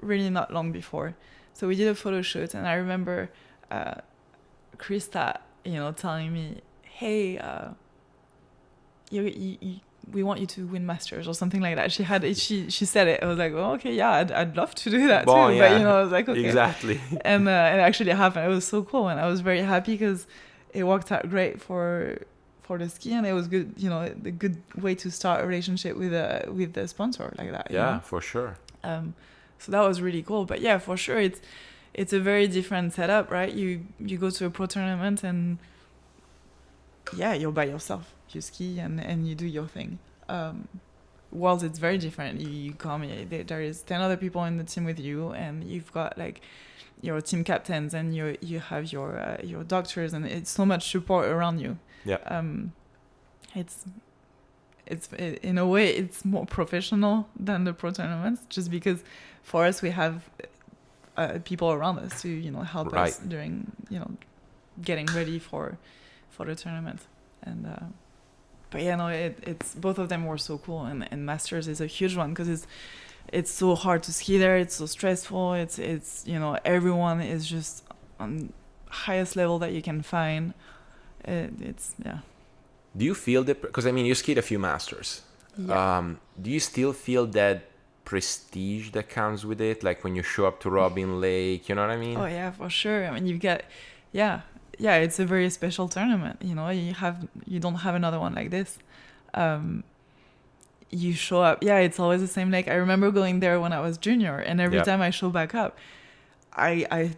really not long before. So we did a photo shoot, and I remember Krista, you know, telling me, hey, we want you to win Masters or something like that. She said it. I was like, well, okay, yeah, I'd love to do that too. Yeah. But, you know, I was like, okay. Exactly. And it actually happened. It was so cool. And I was very happy because it worked out great for the ski. And it was good, you know, a good way to start a relationship with the sponsor like that. Yeah, you know? for sure. So that was really cool. But yeah, for sure, it's a very different setup, right? You go to a pro tournament and yeah, you're by yourself. You ski and you do your thing. Worlds, it's very different. You come, there is 10 other people in the team with you, and you've got like your team captains, and you have your doctors, and it's so much support around you. Yeah. It's in a way it's more professional than the pro tournaments, just because for us we have people around us to, you know, help us during, you know, getting ready for the tournament. And but yeah, no, it's both of them were so cool, and Masters is a huge one because it's so hard to ski there. It's so stressful. It's you know, everyone is just on highest level that you can find. It's yeah. Do you feel that, because I mean you skied a few Masters, do you still feel that prestige that comes with it, like when you show up to Robin Lake, you know what I mean? Oh yeah, for sure. I mean, you've got it's a very special tournament, you know. You don't have another one like this. You show up, it's always the same lake. I remember going there when I was junior, and every time I show back up, I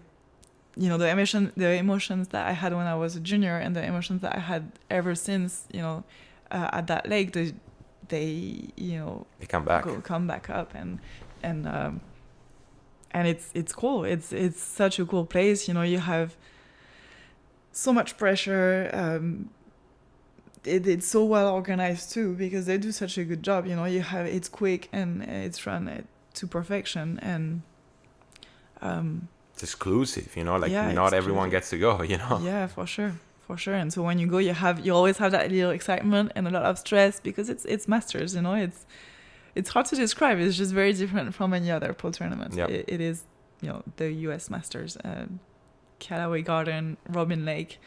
you know, the emotions that I had when I was a junior and the emotions that I had ever since, you know, at that lake, they you know, they come back up, and it's cool. It's such a cool place, you know. You have so much pressure. It's so well organized too, because they do such a good job, you know. It's quick and it's run to perfection, and it's exclusive, you know, like not exclusive. Everyone gets to go, you know. Yeah, for sure. And so when you go, you always have that little excitement and a lot of stress, because it's Masters, you know. It's hard to describe. It's just very different from any other pro tournament. It is, you know, the US Masters, Callaway Garden, Robin Lake.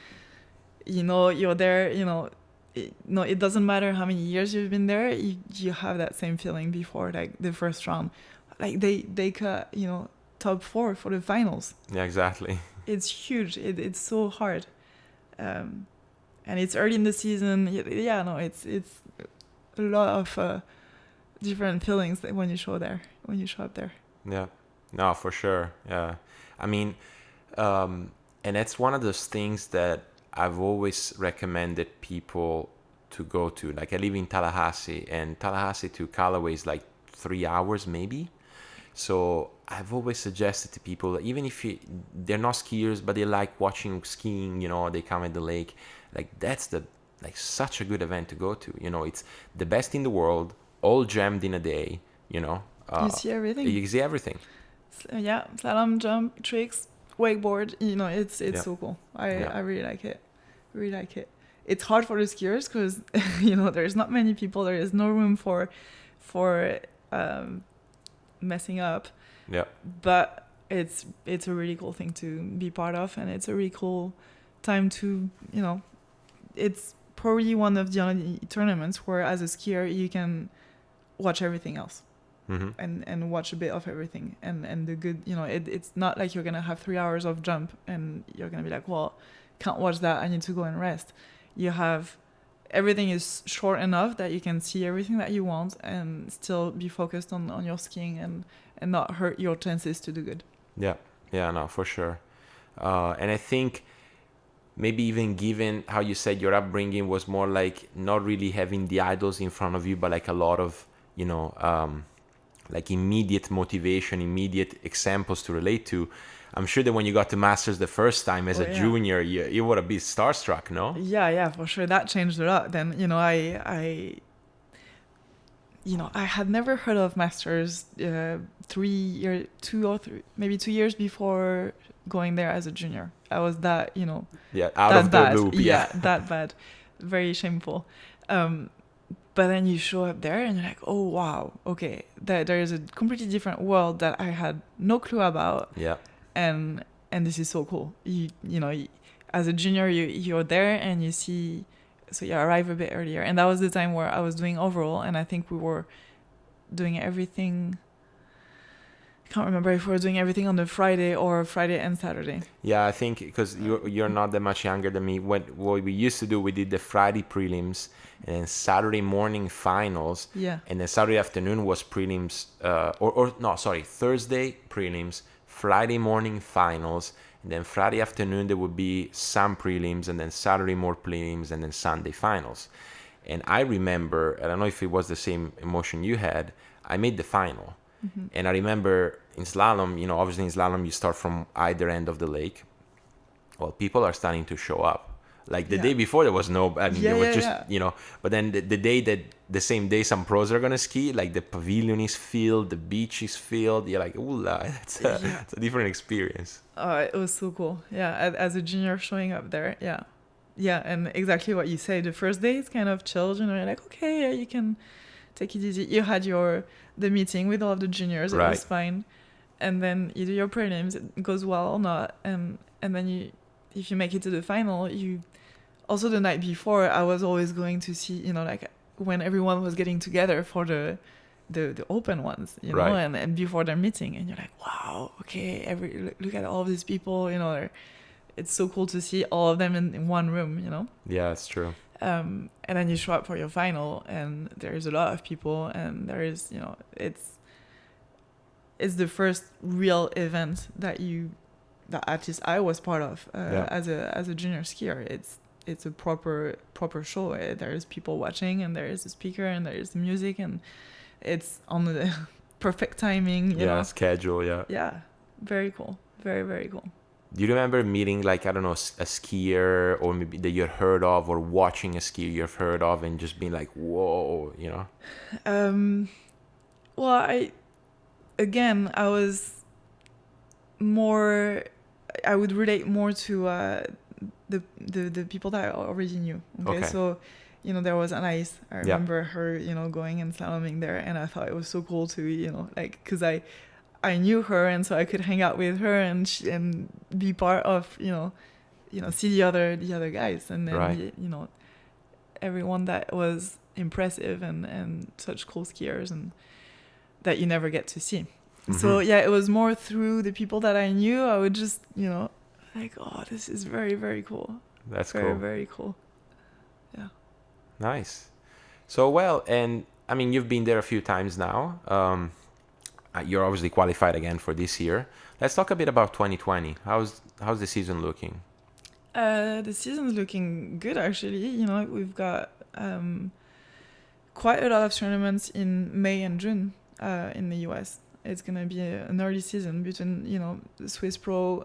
You know, you're there, you know. It doesn't matter how many years you've been there. You have that same feeling before, like the first round, like they cut, you know, top 4 for the finals. Yeah, exactly. It's huge. It's so hard, and it's early in the season. It's a lot of different feelings that when you show up there. Yeah, no, for sure. Yeah, I mean, and it's one of those things that I've always recommended people to go to. Like, I live in Tallahassee, and Tallahassee to Callaway is like 3 hours maybe. So I've always suggested to people, even if they're not skiers, but they like watching skiing, you know, they come at the lake, like that's such a good event to go to. You know, it's the best in the world, all jammed in a day, you know. You see everything. You see everything. Yeah, slalom, jump, tricks, wakeboard, you know, it's so cool. I really like it. It's hard for the skiers because, you know, there's not many people. There is no room for messing up. Yeah. But it's a really cool thing to be part of, and it's a really cool time to, you know, it's probably one of the only tournaments where as a skier you can watch everything else. Mm-hmm. And watch a bit of everything, and the good, it's not like you're gonna have 3 hours of jump and you're gonna be like, well, can't watch that, I need to go and rest. You have everything is short enough that you can see everything that you want and still be focused on your skiing and not hurt your chances to do good. Yeah, no, for sure. And I think maybe even given how you said your upbringing was more like not really having the idols in front of you, but like a lot of, like immediate motivation, immediate examples to relate to. I'm sure that when you got to Masters the first time as a junior, you would have been starstruck, no? Yeah, for sure. That changed a lot. Then, I had never heard of Masters 2 years before going there as a junior. I was that, out of the loop. Yeah, that bad. Very shameful. But then you show up there and you're like, oh, wow, okay, there is a completely different world that I had no clue about. Yeah. And this is so cool. As a junior, you're there and you see, so you arrive a bit earlier. And that was the time where I was doing overall, and I think we were doing everything. I can't remember if we were doing everything on the Friday or Friday and Saturday. Yeah, I think because you're not that much younger than me. What we used to do, we did the Friday prelims and then Saturday morning finals. Yeah. And then Saturday afternoon was prelims, Thursday prelims, Friday morning finals, and then Friday afternoon there would be some prelims, and then Saturday more prelims, and then Sunday finals. And I remember, I don't know if it was the same emotion you had, I made the final. Mm-hmm. And I remember in slalom, obviously in slalom you start from either end of the lake. Well, people are starting to show up. Like the day before there was no, there was just, but then the same day some pros are going to ski, like the pavilion is filled, the beach is filled. You're like, ooh, it's a different experience. Oh, it was so cool. Yeah. As a junior showing up there. Yeah. Yeah. And exactly what you say. The first day it's kind of chilled, you're like, okay, you can take it easy. You had the meeting with all of the juniors. It was fine. And then you do your prelims. It goes well or not. And then if you make it to the final, also the night before, I was always going to see, like when everyone was getting together for the open ones, know, and before their meeting, and you're like, wow, okay, look at all of these people, it's so cool to see all of them in one room, Yeah, it's true. And then you show up for your final, and there's a lot of people, and there is, it's the first real event that at least I was part of as a junior skier. It's a proper show. There's people watching, and there is a speaker, and there is music, and it's on the perfect timing. You know? Schedule. Yeah, very cool. Very, very cool. Do you remember meeting, like, I don't know, a skier or maybe that you've heard of, or watching a skier you've heard of and just being like, whoa, Well, I was more, I would relate more to the people that I already knew. Okay. So, there was Anais. I remember her, going and slaloming there, and I thought it was so cool to, because I knew her, and so I could hang out with her and be part of, see the other guys, and then everyone that was impressive and such cool skiers and that you never get to see. Mm-hmm. So it was more through the people that I knew. I would just, like, oh, this is very, very cool. That's very, cool. Very cool. Yeah. Nice. So, well, and I mean, you've been there a few times now. You're obviously qualified again for this year. Let's talk a bit about 2020. How's the season looking? The season's looking good, actually. We've got quite a lot of tournaments in May and June in the US. It's going to be an early season between, the Swiss Pro,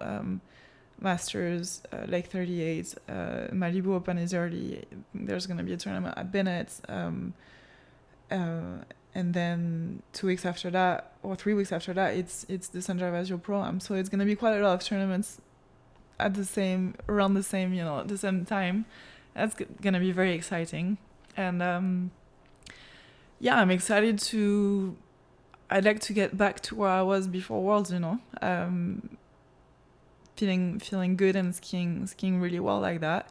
Masters, Lake 38, Malibu Open is early. There's going to be a tournament at Bennett's. And then 2 weeks after that, or 3 weeks after that, it's the San Gervasio Pro-Am. So it's going to be quite a lot of tournaments around the same time. That's going to be very exciting. And I'm excited I'd like to get back to where I was before Worlds, feeling good and skiing really well like that.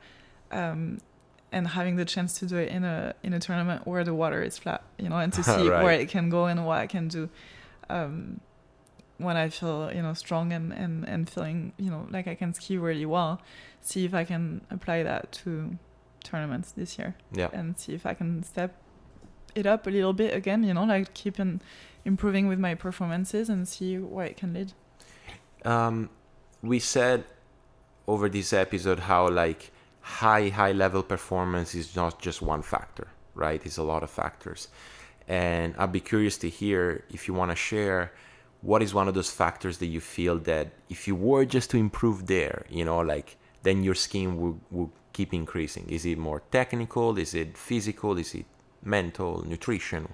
and having the chance to do it in a tournament where the water is flat, you know, and to see Right. where it can go and what I can do when I feel, you know, strong and feeling, you know, like I can ski really well. See if I can apply that to tournaments this year. Yeah. And see if I can step it up a little bit again, you know, like keep improving with my performances and see where it can lead. We said over this episode how like high level performance is not just one factor, right? It's a lot of factors. And I'd be curious to hear if you want to share what is one of those factors that you feel that if you were just to improve there, you know, like then your skiing will keep increasing. Is it more technical? Is it physical? Is it mental, nutrition?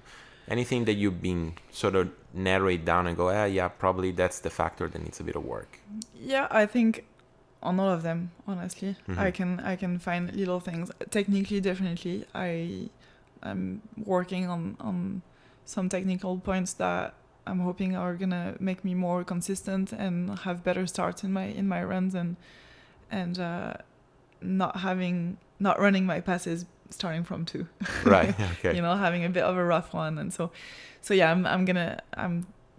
Anything that you've been sort of narrow it down and go, yeah, probably that's the factor that needs a bit of work. Yeah, I think on all of them, honestly. Mm-hmm. I can find little things. Technically, definitely. I'm working on some technical points that I'm hoping are gonna make me more consistent and have better starts in my runs and not running my passes starting from 2. Right. Okay. You know, having a bit of a rough one, and so yeah, I'm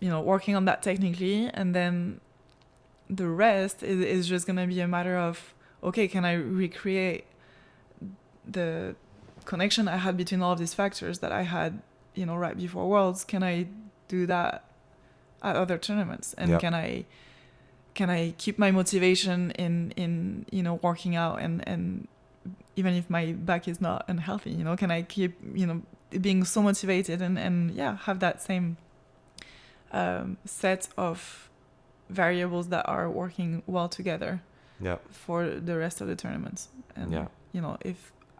you know, working on that technically, and then the rest is just gonna be a matter of, okay, can I recreate the connection I had between all of these factors that I had, you know, right before Worlds? Can I do that at other tournaments? And can I keep my motivation in you know, working out and even if my back is not unhealthy, you know, can I keep, you know, being so motivated and yeah, have that same set of variables that are working well together for the rest of the tournaments. And you know,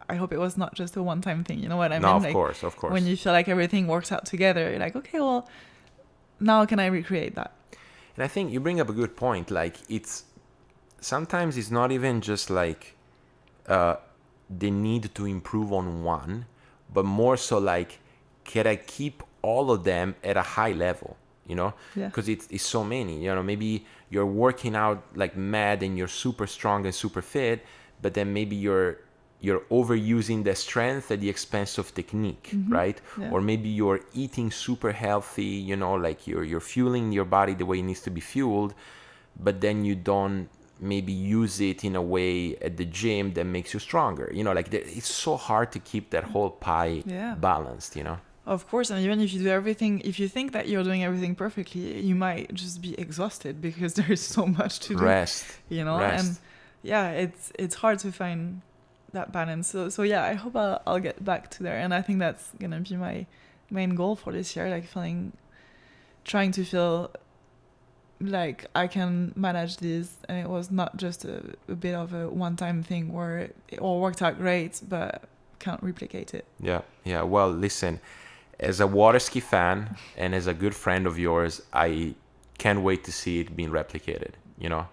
I hope it was not just a one-time thing, you know what I mean? No, of like, course. When you feel like everything works out together, you're like, okay, well, now can I recreate that? And I think you bring up a good point. Like, sometimes it's not even just like the need to improve on one, but more so like, can I keep all of them at a high level? You know, because it's so many. You know, maybe you're working out like mad and you're super strong and super fit, but then maybe you're overusing the strength at the expense of technique, right? Yeah. Or maybe you're eating super healthy, you know, like you're fueling your body the way it needs to be fueled, but then you don't maybe use it in a way at the gym that makes you stronger. You know, like it's so hard to keep that whole pie balanced, you know? Of course, and even if you do everything, if you think that you're doing everything perfectly, you might just be exhausted because there is so much to do. Rest. You know, and yeah, it's hard to find that balance. So yeah, I hope I'll get back to there, and I think that's gonna be my main goal for this year. Like trying to feel like I can manage this, and it was not just a bit of a one-time thing where it all worked out great, but can't replicate it. Yeah. Well, listen. As a water ski fan and as a good friend of yours, I can't wait to see it being replicated, you know?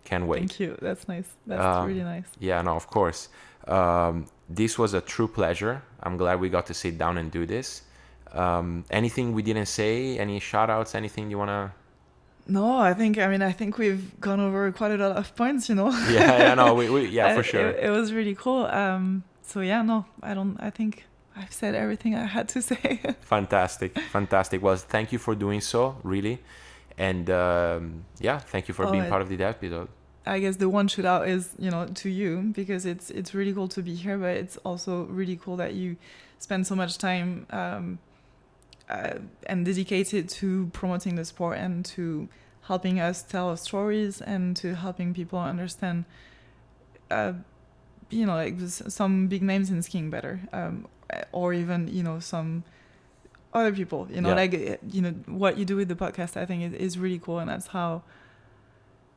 Can't wait. Thank you. That's nice. That's really nice. Yeah, no, of course. This was a true pleasure. I'm glad we got to sit down and do this. Anything we didn't say? Any shout-outs? Anything you want to... No, I think we've gone over quite a lot of points, you know? Yeah, for sure. It was really cool. So yeah, no, I think I've said everything I had to say. Fantastic. Well, thank you for doing so, really. And thank you for being part of the episode. I guess the one shout out is, you know, to you, because it's really cool to be here, but it's also really cool that you spend so much time and dedicated to promoting the sport and to helping us tell stories and to helping people understand you know, like some big names in skiing better, or even, you know, some other people, you know, like, you know, what you do with the podcast, I think is really cool. And that's how,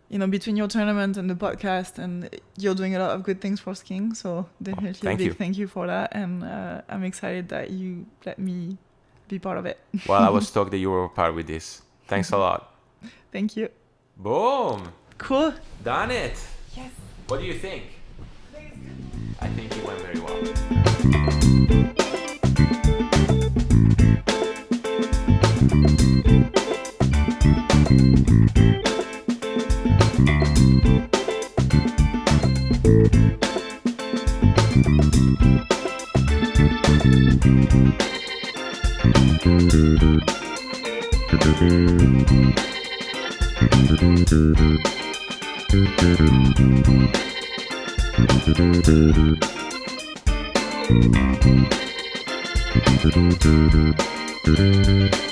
you know, between your tournament and the podcast, and you're doing a lot of good things for skiing. So definitely thank you for that. And I'm excited that you let me be part of it. Well, I was stoked that you were part with this. Thanks a lot. Thank you. Boom. Cool. Done it. Yes. What do you think? I think it went very well. Thank you.